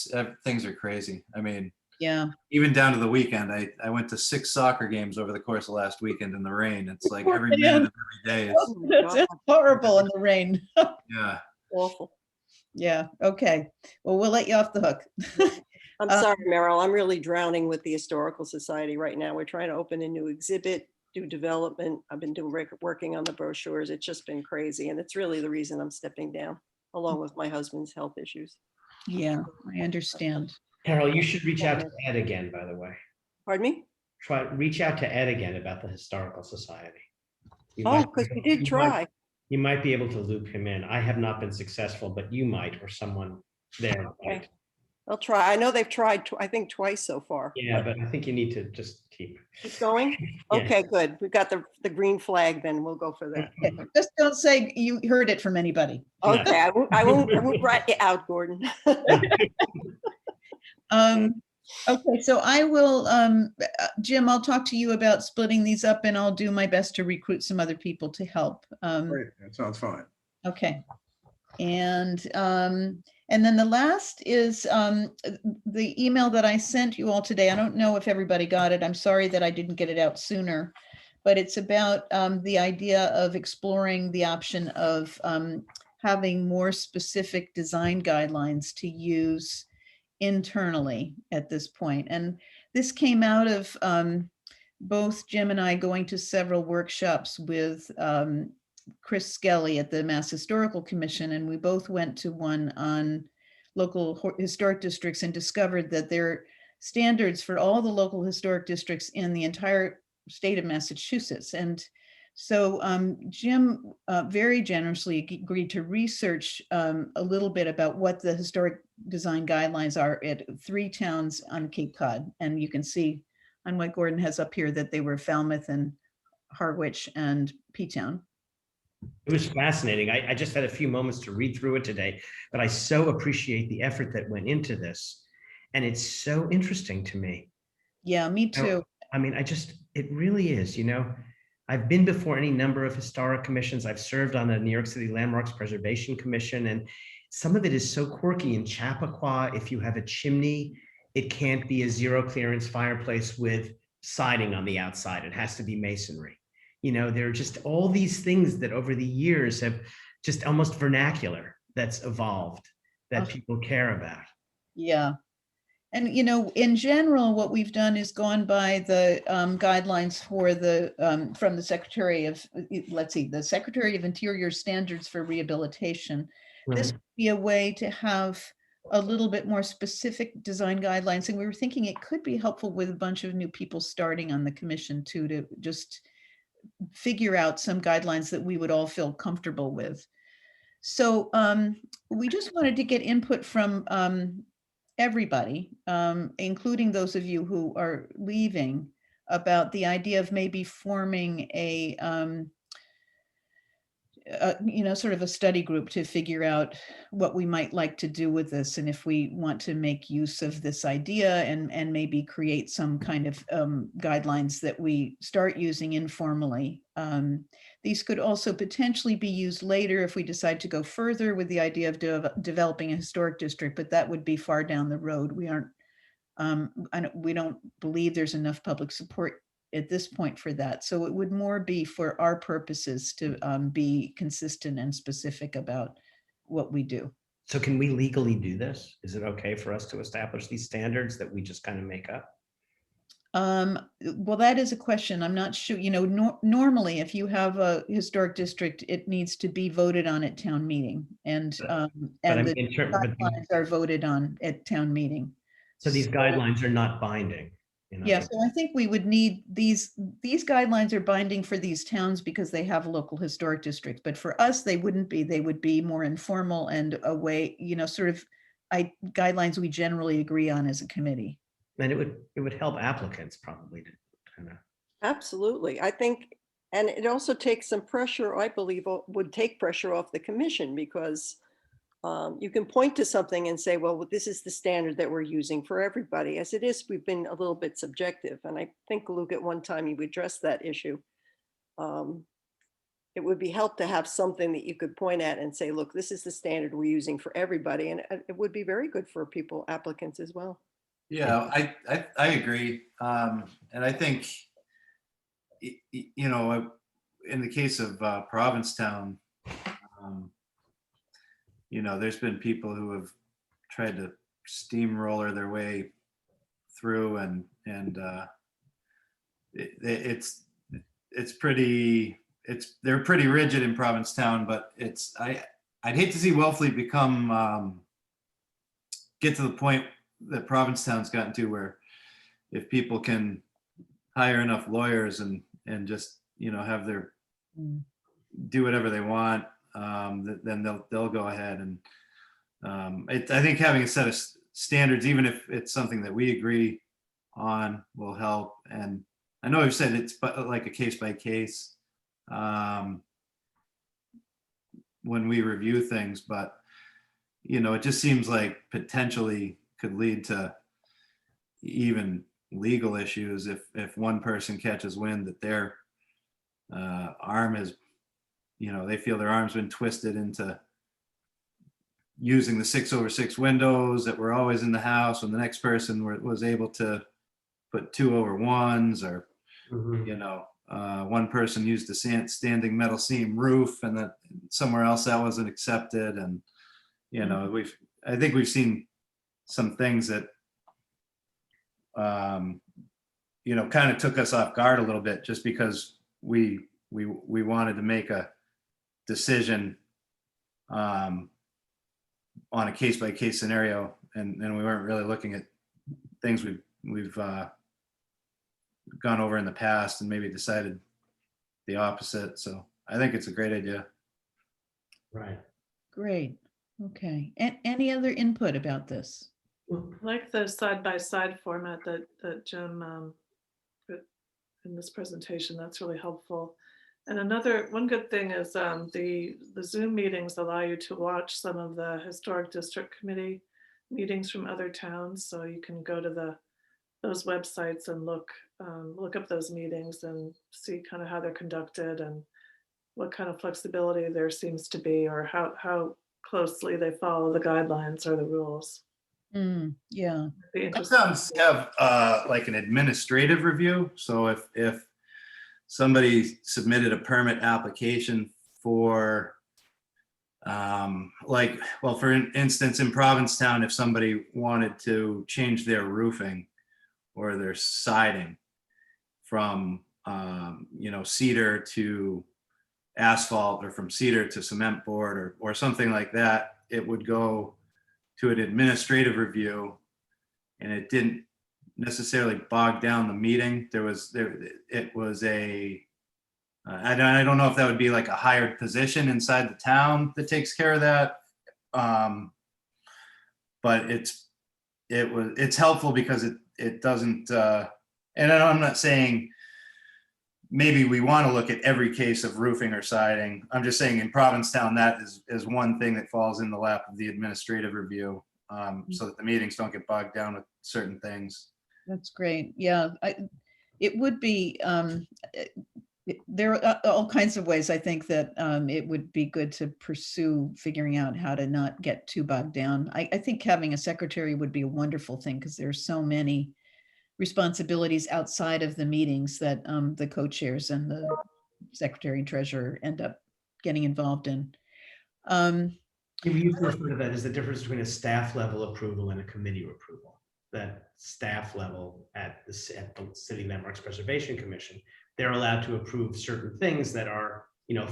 Things are crazy. I mean, Yeah. even down to the weekend, I went to 6 soccer games over the course of last weekend in the rain. It's like Poor every man. minute of every day. Oh my God, It's horrible in the rain. Yeah. awful. Yeah. Okay. Well, we'll let you off the hook. I'm sorry, Meryl. I'm really drowning with the Historical Society right now. We're trying to open a new exhibit, do development. I've been working on the brochures. It's just been crazy. And it's really the reason I'm stepping down, along with my husband's health issues. Yeah, I understand. Carol, you should reach out to Ed again, by the way. Pardon me? Reach out to Ed again about the Historical Society. You Oh, might- because we did you try. might- You might be able to loop him in. I have not been successful, but you might, or someone there. Okay. I'll try. I know they've tried, I think twice so far. Yeah, but I think you need to just keep. Keep going? Yeah. Okay, good. We've got the green flag, then we'll go for that. Just don't say you heard it from anybody. No. Okay, I won't rat you out, Gordon. Okay, so I will, Jim, I'll talk to you about splitting these up and I'll do my best to recruit some other people to help. Great, that sounds fine. Okay. And then the last is the email that I sent you all today. I don't know if everybody got it. I'm sorry that I didn't get it out sooner, but it's about the idea of exploring the option of having more specific design guidelines to use internally at this point. And this came out of both Jim and I going to several workshops with Chris Skelly at the Mass Historical Commission, and we both went to one on local historic districts and discovered that there are standards for all the local historic districts in the entire state of Massachusetts. And so Jim very generously agreed to research a little bit about what the historic design guidelines are at 3 towns on Cape Cod. And you can see on what Gordon has up here that they were Falmouth and Harwich and P-Town. It was fascinating. I just had a few moments to read through it today, but I so appreciate the effort that went into this. And it's so interesting to me. Yeah, me too. I mean, it really is, I've been before any number of historic commissions. I've served on the New York City Landmarks Preservation Commission, and some of it is so quirky. In Chappaqua, if you have a chimney, it can't be a 0 clearance fireplace with siding on the outside. It has to be masonry. There are just all these things that over the years have just almost vernacular that's evolved that people care about. Yeah. And, in general, what we've done is gone by the guidelines for from the Secretary of, the Secretary of Interior Standards for Rehabilitation. This would be a way to have a little bit more specific design guidelines. And we were thinking it could be helpful with a bunch of new people starting on the commission too, to just figure out some guidelines that we would all feel comfortable with. So we just wanted to get input from everybody, including those of you who are leaving, about the idea of maybe forming a sort of a study group to figure out what we might like to do with this, and if we want to make use of this idea and maybe create some kind of guidelines that we start using informally. These could also potentially be used later if we decide to go further with the idea of developing a historic district, but that would be far down the road. We don't believe there's enough public support at this point for that. So it would more be for our purposes to be consistent and specific about what we do. So can we legally do this? Is it okay for us to establish these standards that we just kind of make up? Well, that is a question. I'm not sure, normally if you have a historic district, it needs to be voted on at town meeting, and the guidelines are voted on at town meeting. So these guidelines are not binding. in Yeah, other- so I think we would need these guidelines are binding for these towns because they have local historic districts, but for us, they wouldn't be. They would be more informal and a way, sort of guidelines we generally agree on as a committee. And it would help applicants probably to kind of. Absolutely. I think, and it also takes some pressure, I believe, would take pressure off the commission because you can point to something and say, well, this is the standard that we're using for everybody. As it is, we've been a little bit subjective. And I think, Luke, at one time you addressed that issue. It would be helped to have something that you could point at and say, look, this is the standard we're using for everybody. And it would be very good for people, applicants as well. Yeah, I agree. And I think, in the case of Provincetown, there's been people who have tried to steamroller their way through and they're pretty rigid in Provincetown, but I'd hate to see Wellfleet get to the point that Provincetown's gotten to where if people can hire enough lawyers and just, have their, do whatever they want, then they'll go ahead. And I think having a set of standards, even if it's something that we agree on, will help. And I know I've said it's like a case by case when we review things, but it just seems like potentially could lead to even legal issues if one person catches wind that their arm is, they feel their arm's been twisted into using the 6/6 windows that were always in the house when the next person was able to put 2/1s, or one person used a standing metal seam roof and that somewhere else that wasn't accepted. And I think we've seen some things that kind of took us off guard a little bit, just because we wanted to make a decision on a case-by-case scenario, and we weren't really looking at things we've gone over in the past and maybe decided the opposite. So I think it's a great idea. Right. Great. Okay. And any other input about this? I like the side-by-side format that Jim put in this presentation. That's really helpful. And one good thing is the Zoom meetings allow you to watch some of the Historic District Committee meetings from other towns. So you can go to those websites and look up those meetings and see kind of how they're conducted and what kind of flexibility there seems to be, or how closely they follow the guidelines or the rules. Yeah. Be Some interesting. towns have like an administrative review. So if somebody submitted a permit application for for instance, in Provincetown, if somebody wanted to change their roofing or their siding from cedar to asphalt, or from cedar to cement board, or something like that, it would go to an administrative review, and it didn't necessarily bog down the meeting. It was I don't know if that would be like a hired position inside the town that takes care of that, but it's helpful because it doesn't. And I'm not saying maybe we want to look at every case of roofing or siding. I'm just saying in Provincetown, that is one thing that falls in the lap of the administrative review, so that the meetings don't get bogged down with certain things. That's great. Yeah, it would be, there are all kinds of ways I think that it would be good to pursue figuring out how to not get too bogged down. I think having a secretary would be a wonderful thing because there's so many responsibilities outside of the meetings that the co-chairs and the secretary and treasurer end up getting involved in. We used to refer to that as the difference between a staff level approval and a committee approval. That staff level at the City Landmarks Preservation Commission, they're allowed to approve certain things that are,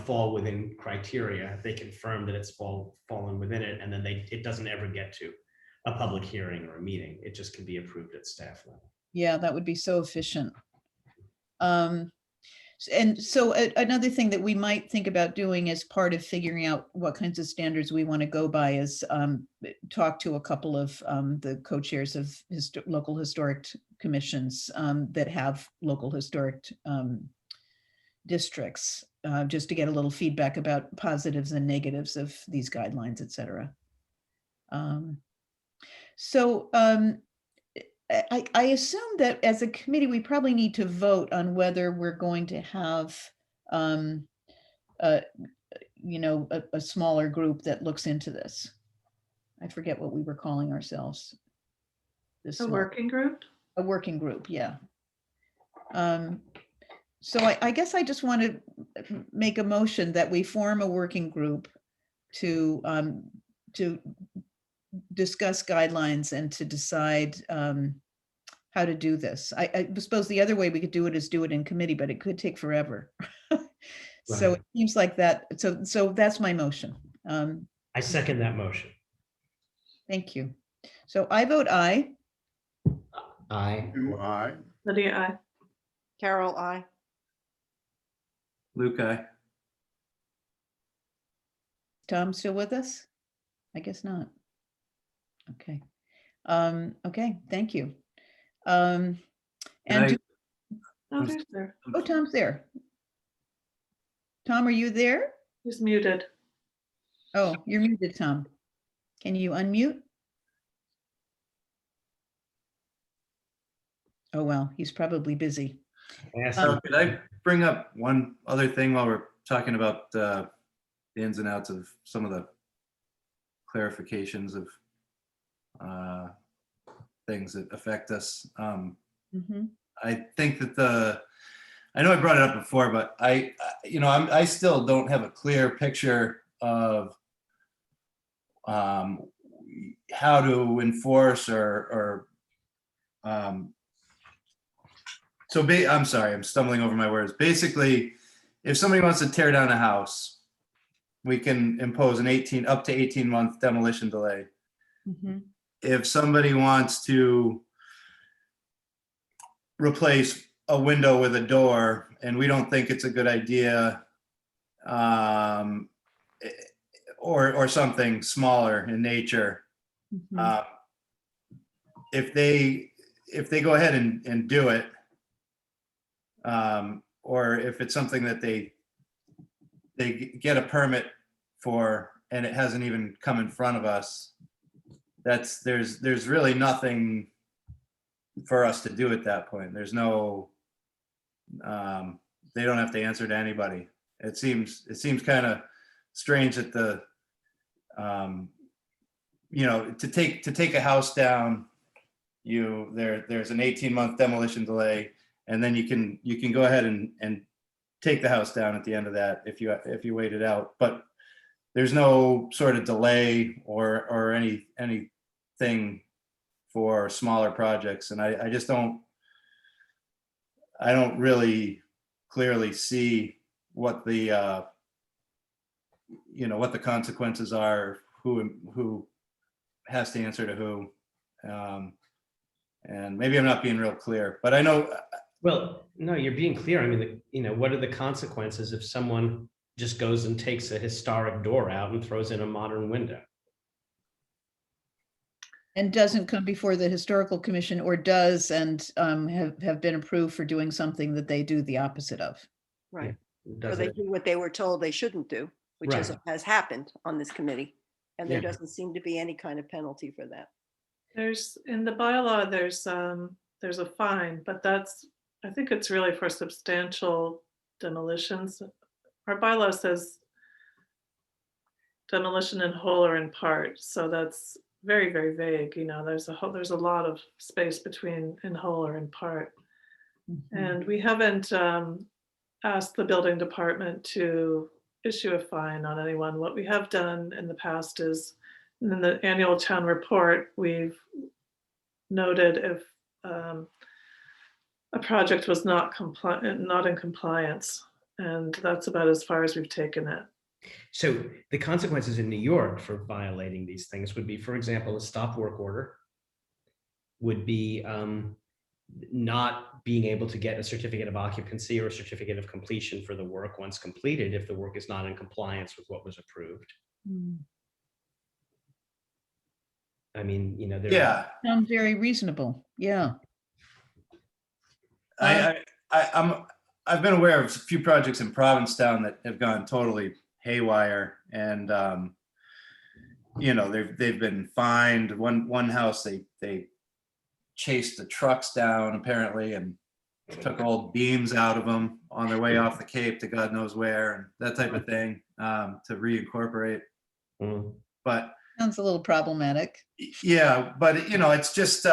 fall within criteria. They confirm that it's fallen within it, and then it doesn't ever get to a public hearing or a meeting. It just can be approved at staff level. Yeah, that would be so efficient. And so another thing that we might think about doing as part of figuring out what kinds of standards we want to go by is talk to a couple of the co-chairs of local historic commissions that have local historic districts, just to get a little feedback about positives and negatives of these guidelines, et cetera. I assume that as a committee, we probably need to vote on whether we're going to have, a smaller group that looks into this. I forget what we were calling ourselves. A working group? A working group, yeah. So I guess I just want to make a motion that we form a working group to discuss guidelines and to decide how to do this. I suppose the other way we could do it is do it in committee, but it could take forever. So Right. it seems like that. So that's my motion. I second that motion. Thank you. So I vote aye. Aye. Do I? Lydia, I. Carol, I. Luke, I. Tom still with us? I guess not. Okay. Okay, thank you. Can And I- Oh, there's there. oh, Tom's there. Tom, are you there? He's muted. Oh, you're muted, Tom. Can you unmute? Oh, well, he's probably busy. Yes. So could I bring up one other thing while we're talking about the ins and outs of some of the clarifications of things that affect us? Mhm. I think that I know I brought it up before, but I still don't have a clear picture of how to enforce I'm sorry, I'm stumbling over my words. Basically, if somebody wants to tear down a house, we can impose up to 18-month demolition delay. Mhm. If somebody wants to replace a window with a door and we don't think it's a good idea, or something smaller in nature, Mhm. if they go ahead and do it, or if it's something that they get a permit for and it hasn't even come in front of us, there's really nothing for us to do at that point. There's no, they don't have to answer to anybody. It seems kind of strange that to take a house down, there's an 18-month demolition delay, and then you can go ahead and take the house down at the end of that if you wait it out. But there's no sort of delay or anything for smaller projects, and I just don't really clearly see what the what the consequences are, who has to answer to who, and maybe I'm not being real clear, but I know. Well, no, you're being clear. I mean, what are the consequences if someone just goes and takes a historic door out and throws in a modern window? And doesn't come before the historical commission, or does and have been approved for doing something that they do the opposite of. Right. Or Does they it? do what they were told they shouldn't do, which Right. has happened on this committee. And there Yeah. doesn't seem to be any kind of penalty for that. In the bylaw, there's a fine, but I think it's really for substantial demolitions. Our bylaw says demolition in whole or in part, so that's very, very vague. There's a lot of space between in whole or in part. And we haven't asked the building department to issue a fine on anyone. What we have done in the past is, in the annual town report, we've noted if a project was not in compliance, and that's about as far as we've taken it. So the consequences in New York for violating these things would be, for example, a stop work order would be not being able to get a certificate of occupancy or a certificate of completion for the work once completed if the work is not in compliance with what was approved. I mean, you know, there. Yeah, Sounds very reasonable. Yeah. I've been aware of a few projects in Provincetown that have gone totally haywire, and you know, they've been fined. One house, they chased the trucks down apparently and took old beams out of them on their way off the Cape to God knows where, and that type of thing, to reincorporate. Mm. But Sounds a little problematic. yeah, but you know, it's just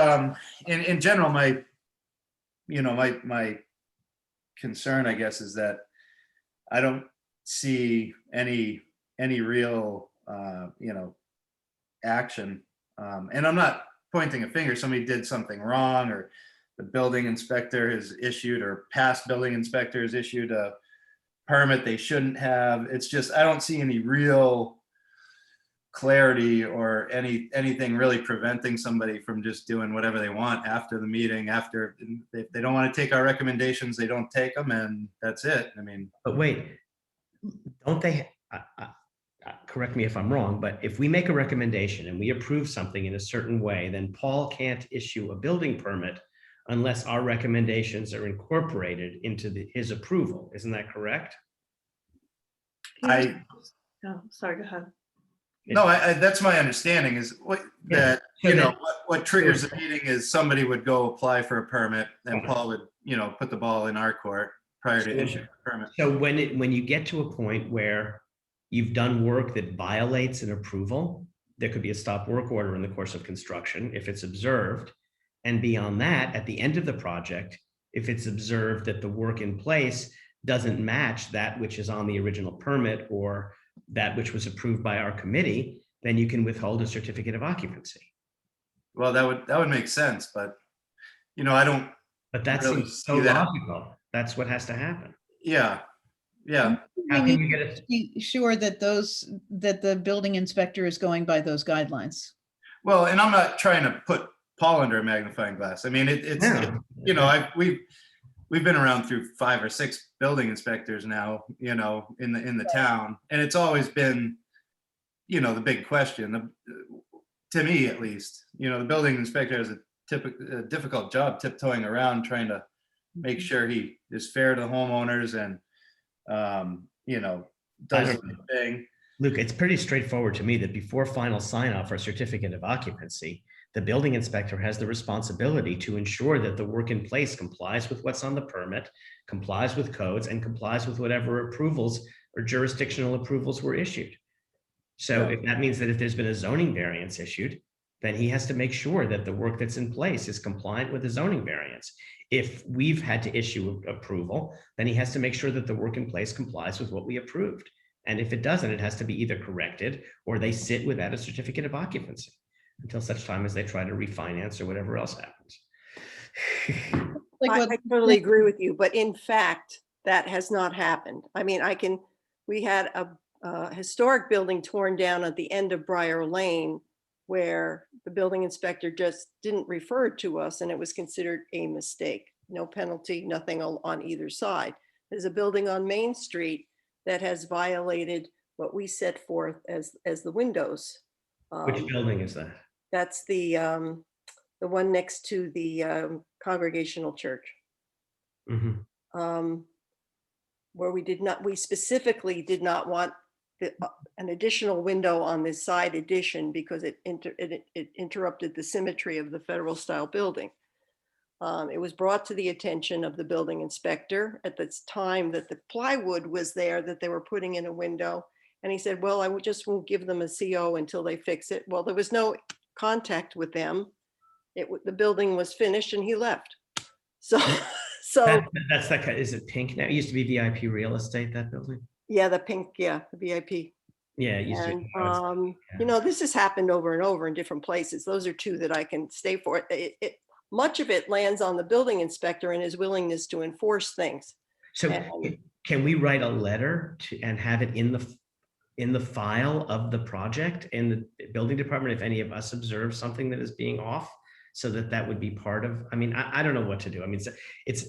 in general, my concern, I guess, is that I don't see any real action, and I'm not pointing a finger. Somebody did something wrong, or the building inspector has issued, or past building inspector has issued a permit they shouldn't have. It's just, I don't see any real clarity or anything really preventing somebody from just doing whatever they want after the meeting. After, if they don't want to take our recommendations, they don't take them, and that's it. I mean, But wait, don't they, correct me if I'm wrong, but if we make a recommendation and we approve something in a certain way, then Paul can't issue a building permit unless our recommendations are incorporated into his approval. Isn't that correct? Oh, sorry, go ahead. no, that's my understanding, is that, So you know, then- what triggers the meeting is somebody would go apply for a permit, and Okay. Paul would, put the ball in our court prior to So- issuing a permit. So when you get to a point where you've done work that violates an approval, there could be a stop work order in the course of construction if it's observed. And beyond that, at the end of the project, if it's observed that the work in place doesn't match that which is on the original permit or that which was approved by our committee, then you can withhold a certificate of occupancy. Well, that would make sense, but, I don't, But that Really seems so see that. logical. That's what has to happen. yeah. How We can need you get to it? be sure that the building inspector is going by those guidelines. Well, and I'm not trying to put Paul under a magnifying glass. I mean, we've been around through 5 or 6 building inspectors now, in the town, and it's always been, the big question, to me at least. The building inspector has a difficult job tiptoeing around trying to make sure he is fair to the homeowners and does the right thing. Luke, it's pretty straightforward to me that before final sign off for a certificate of occupancy, the building inspector has the responsibility to ensure that the work in place complies with what's on the permit, complies with codes, and complies with whatever approvals or jurisdictional approvals were issued. So if that means that if there's been a zoning variance issued, then he has to make sure that the work that's in place is compliant with the zoning variance. If we've had to issue approval, then he has to make sure that the work in place complies with what we approved. And if it doesn't, it has to be either corrected or they sit without a certificate of occupancy until such time as they try to refinance or whatever else happens. I totally agree with you, but in fact, that has not happened. I mean, we had a historic building torn down at the end of Briar Lane where the building inspector just didn't refer it to us, and it was considered a mistake. No penalty, nothing on either side. There's a building on Main Street that has violated what we set forth as the windows. Which building is that? That's the one next to the Congregational Church. Mhm. Where we specifically did not want an additional window on this side addition because it interrupted the symmetry of the federal style building. It was brought to the attention of the building inspector at the time that the plywood was there, that they were putting in a window. And he said, well, I just won't give them a CO until they fix it. Well, there was no contact with them. The building was finished and he left. So That's that, is it pink now? It used to be VIP Real Estate, that building? yeah, the pink, yeah, the VIP. Yeah, it used to And, be. this has happened over and over in different places. Those are 2 that I can stay for. Much of it lands on the building inspector and his willingness to enforce things. So can we write a letter and have it in the file of the project in the building department if any of us observe something that is being off, so that that would be part of, I mean, I don't know what to do. I mean, it's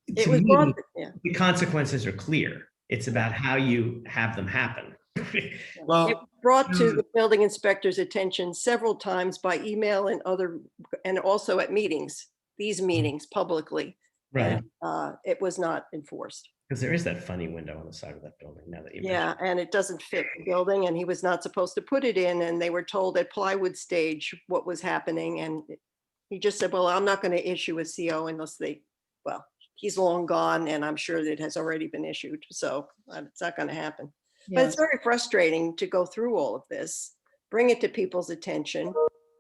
It to was me, brought, yeah. the consequences are clear. It's about how you have them happen. It Well, was brought to the building inspector's attention several times by email and also at meetings, these meetings publicly. Right, And it was not enforced. because there is that funny window on the side of that building now that you mention. Yeah, and it doesn't fit the building, and he was not supposed to put it in, and they were told at plywood stage what was happening, and he just said, well, I'm not going to issue a CO unless they, well, he's long gone, and I'm sure that it has already been issued, so it's not going to happen. But it's Yes. very frustrating to go through all of this, bring it to people's attention,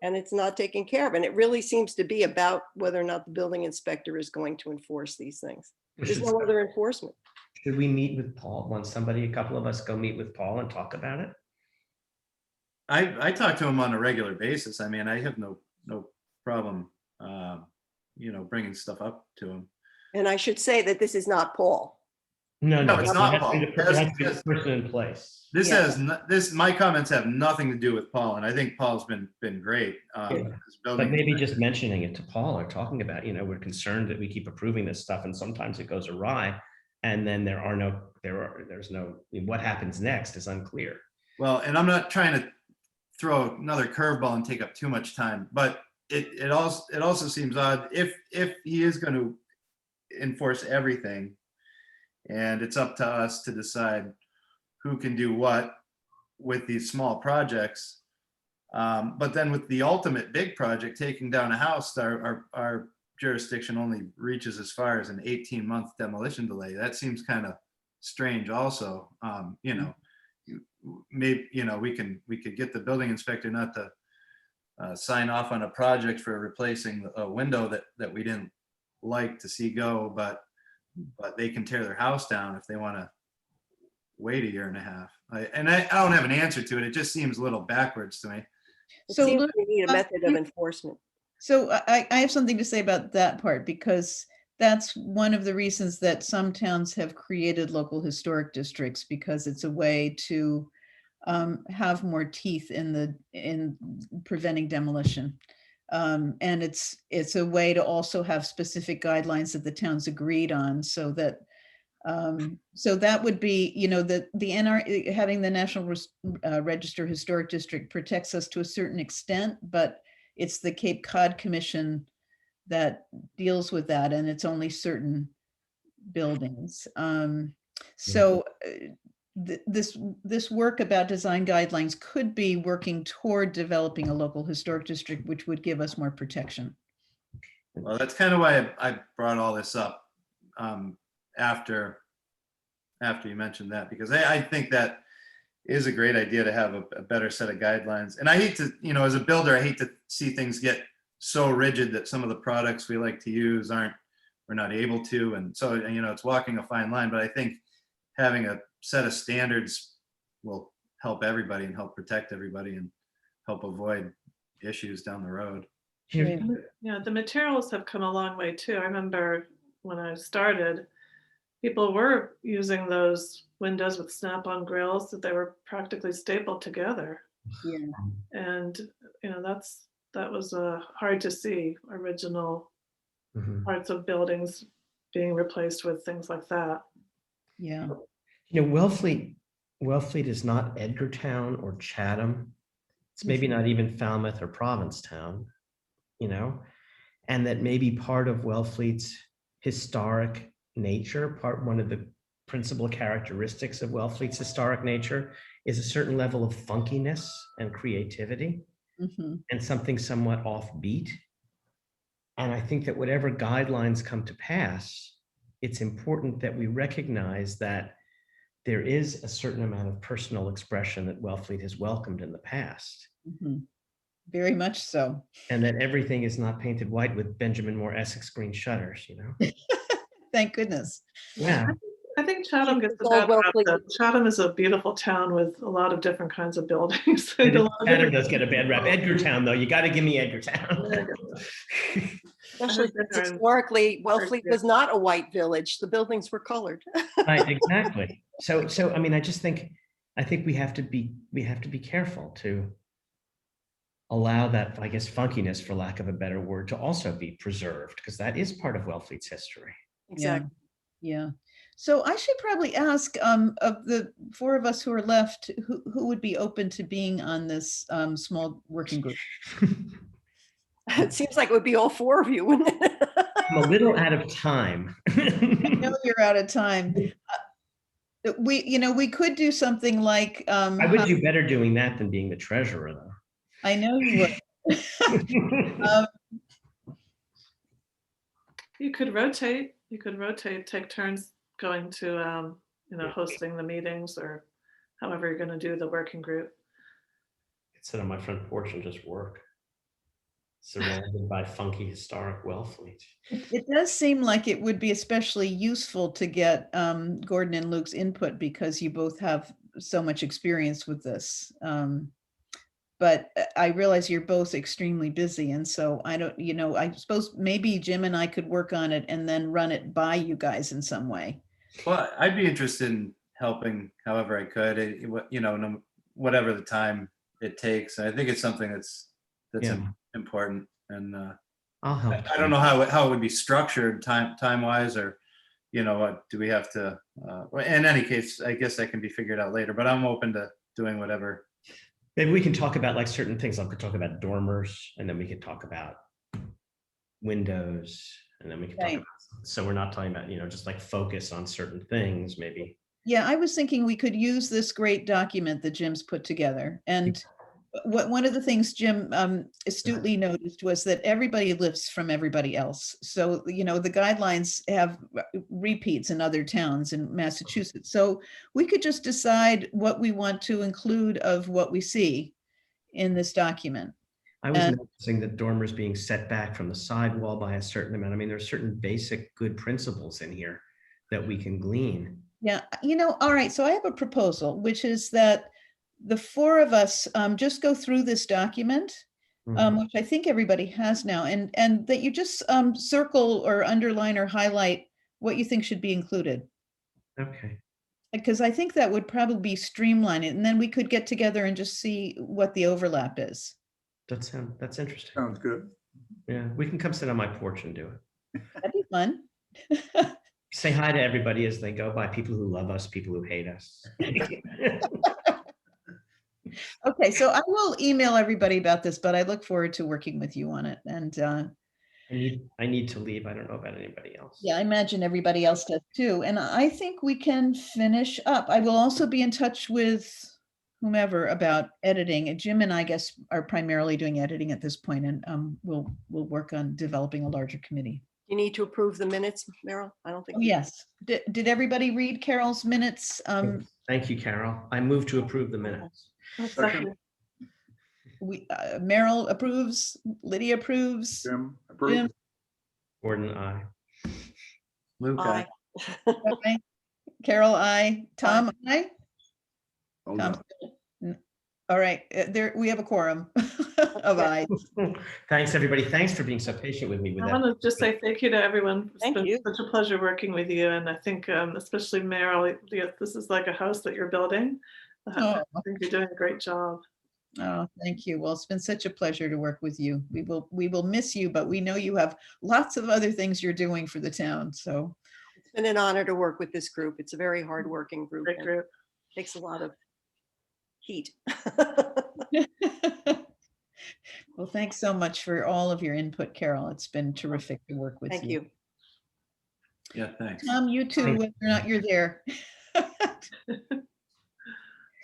and it's not taken care of. And it really seems to be about whether or not the building inspector is going to enforce these things. There's no other enforcement. Should we meet with Paul? Want somebody, a couple of us go meet with Paul and talk about it? I talk to him on a regular basis. I mean, I have no problem, bringing stuff up to him. And I should say that this is not Paul. No, No, it's not it has to be Paul. the- it has to be the person in place. This Yeah. has, my comments have nothing to do with Paul, and I think Paul's been great. Yeah. as But building maybe inspector. just mentioning it to Paul or talking about, we're concerned that we keep approving this stuff and sometimes it goes awry. And then there's no, what happens next is unclear. Well, and I'm not trying to throw another curveball and take up too much time, but it also seems odd if he is going to enforce everything, and it's up to us to decide who can do what with these small projects. But then with the ultimate big project, taking down a house, our jurisdiction only reaches as far as an 18-month demolition delay. That seems kind of strange also. Maybe, we could get the building inspector not to sign off on a project for replacing a window that we didn't like to see go, but they can tear their house down if they want to wait a year and a half. I don't have an answer to it. It just seems a little backwards to me. It So seems Lou, we need a method of enforcement. So I have something to say about that part, because that's one of the reasons that some towns have created local historic districts, because it's a way to have more teeth in preventing demolition. And it's a way to also have specific guidelines that the towns agreed on, so that would be, the NR, having the National Register Historic District protects us to a certain extent, but it's the Cape Cod Commission that deals with that, and it's only certain buildings. So this work about design guidelines could be working toward developing a local historic district, which would give us more protection. Well, that's kind of why I brought all this up after you mentioned that, because I think that is a great idea to have a better set of guidelines. And I hate to, as a builder, I hate to see things get so rigid that some of the products we like to use we're not able to. And so, it's walking a fine line, but I think having a set of standards will help everybody and help protect everybody and help avoid issues down the road. Yeah, the materials have come a long way too. I remember when I started, people were using those windows with snap-on grills that they were practically stapled together. Yeah. And, that was hard to see original Mhm. parts of buildings being replaced with things like that. Yeah. Wellfleet is not Edgartown or Chatham. It's maybe not even Falmouth or Provincetown, and that maybe part of Wellfleet's historic nature, one of the principal characteristics of Wellfleet's historic nature is a certain level of funkiness and creativity Mhm. and something somewhat offbeat. And I think that whatever guidelines come to pass, it's important that we recognize that there is a certain amount of personal expression that Wellfleet has welcomed in the past, Mhm. Very much so. and that everything is not painted white with Benjamin Moore Essex green shutters, Thank goodness. Yeah. I think Chatham gets the It's all bad well rap, though. Chatham is a beautiful town with a lot of different kinds of buildings. and a lot of Chatham different- does get a bad rap. Edgartown, though, you got to give me Edgartown. Especially been since there in- historically, Wellfleet was not a white village. The buildings were colored. Right, exactly. So I mean, I think we have to be careful to allow that, I guess, funkiness, for lack of a better word, to also be preserved, because that is part of Wellfleet's history. Exactly. Yeah. So I should probably ask, of the four of us who are left, who would be open to being on this small working group? It seems like it would be all four of you, wouldn't it? I'm a little out of time. I know you're out of time. We could do something like, I would do better doing that than being the treasurer, though. I know you would. You could rotate, take turns going to, hosting the meetings, or however you're gonna do the working group. Sit on my front porch and just work, surrounded by funky historic Wellfleet. It does seem like it would be especially useful to get Gordon and Luke's input, because you both have so much experience with this. But I realize you're both extremely busy. And so I don't, I suppose maybe Jim and I could work on it and then run it by you guys in some way. Well, I'd be interested in helping however I could, whatever the time it takes. I think it's something that's Yeah. important. And I'll help. I don't know how it would be structured time wise, or, what do we have to, in any case, I guess that can be figured out later, but I'm open to doing whatever. Maybe we can talk about like certain things. I could talk about dormers, and then we could talk about windows, and then we can talk Right. about, so we're not talking about, just like focus on certain things, maybe. Yeah, I was thinking we could use this great document that Jim's put together. And one of the things Jim astutely noticed was that everybody lifts from everybody else. So, the guidelines have repeats in other towns in Massachusetts. So we could just decide what we want to include of what we see in this document. I was And- noticing that dormers being set back from the sidewall by a certain amount. I mean, there's certain basic good principles in here that we can glean. Yeah, all right. So I have a proposal, which is that the four of us just go through this document, which I think everybody has now, and that you just circle or underline or highlight what you think should be included. Okay. Because I think that would probably streamline it, and then we could get together and just see what the overlap is. That's interesting. Sounds good. Yeah, we can come sit on my porch and do it. That'd be fun. Say hi to everybody as they go by, people who love us, people who hate us. Okay, so I will email everybody about this, but I look forward to working with you on it. And I need to leave. I don't know about anybody else. yeah, I imagine everybody else does too. And I think we can finish up. I will also be in touch with whomever about editing. And Jim and I guess are primarily doing editing at this point, and we'll work on developing a larger committee. You need to approve the minutes, Meryl? I don't think. Oh, yes. Did everybody read Carol's minutes? Thank you, Carol. I move to approve the minutes. Second. Meryl approves, Lydia approves. Jim, approved. Gordon, aye. Luke, Aye. Aye. Carol, aye. Tom, aye. Hold Tom, on. all right, there, we have a quorum of ayes. Thanks, everybody. Thanks for being so patient with me with I that. want to just say thank you to everyone. It's Thank been you. such a pleasure working with you. And I think especially Meryl, this is like a house that you're building. I Oh. think you're doing a great job. Oh, thank you. Well, it's been such a pleasure to work with you. We will miss you, but we know you have lots of other things you're doing for the town, so. It's been an honor to work with this group. It's a very hardworking group. Great and group. Takes a lot of heat. Well, thanks so much for all of your input, Carol. It's been terrific to work with you. Thank you. yeah, thanks. Tom, you too, whether or not you're there.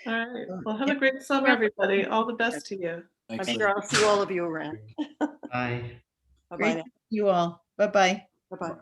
All right. Well, have a great summer, everybody. All the best to you. I'm Thanks. sure I'll see all of you around. Bye. Bye-bye Great now. to see you all. Bye-bye. Bye-bye.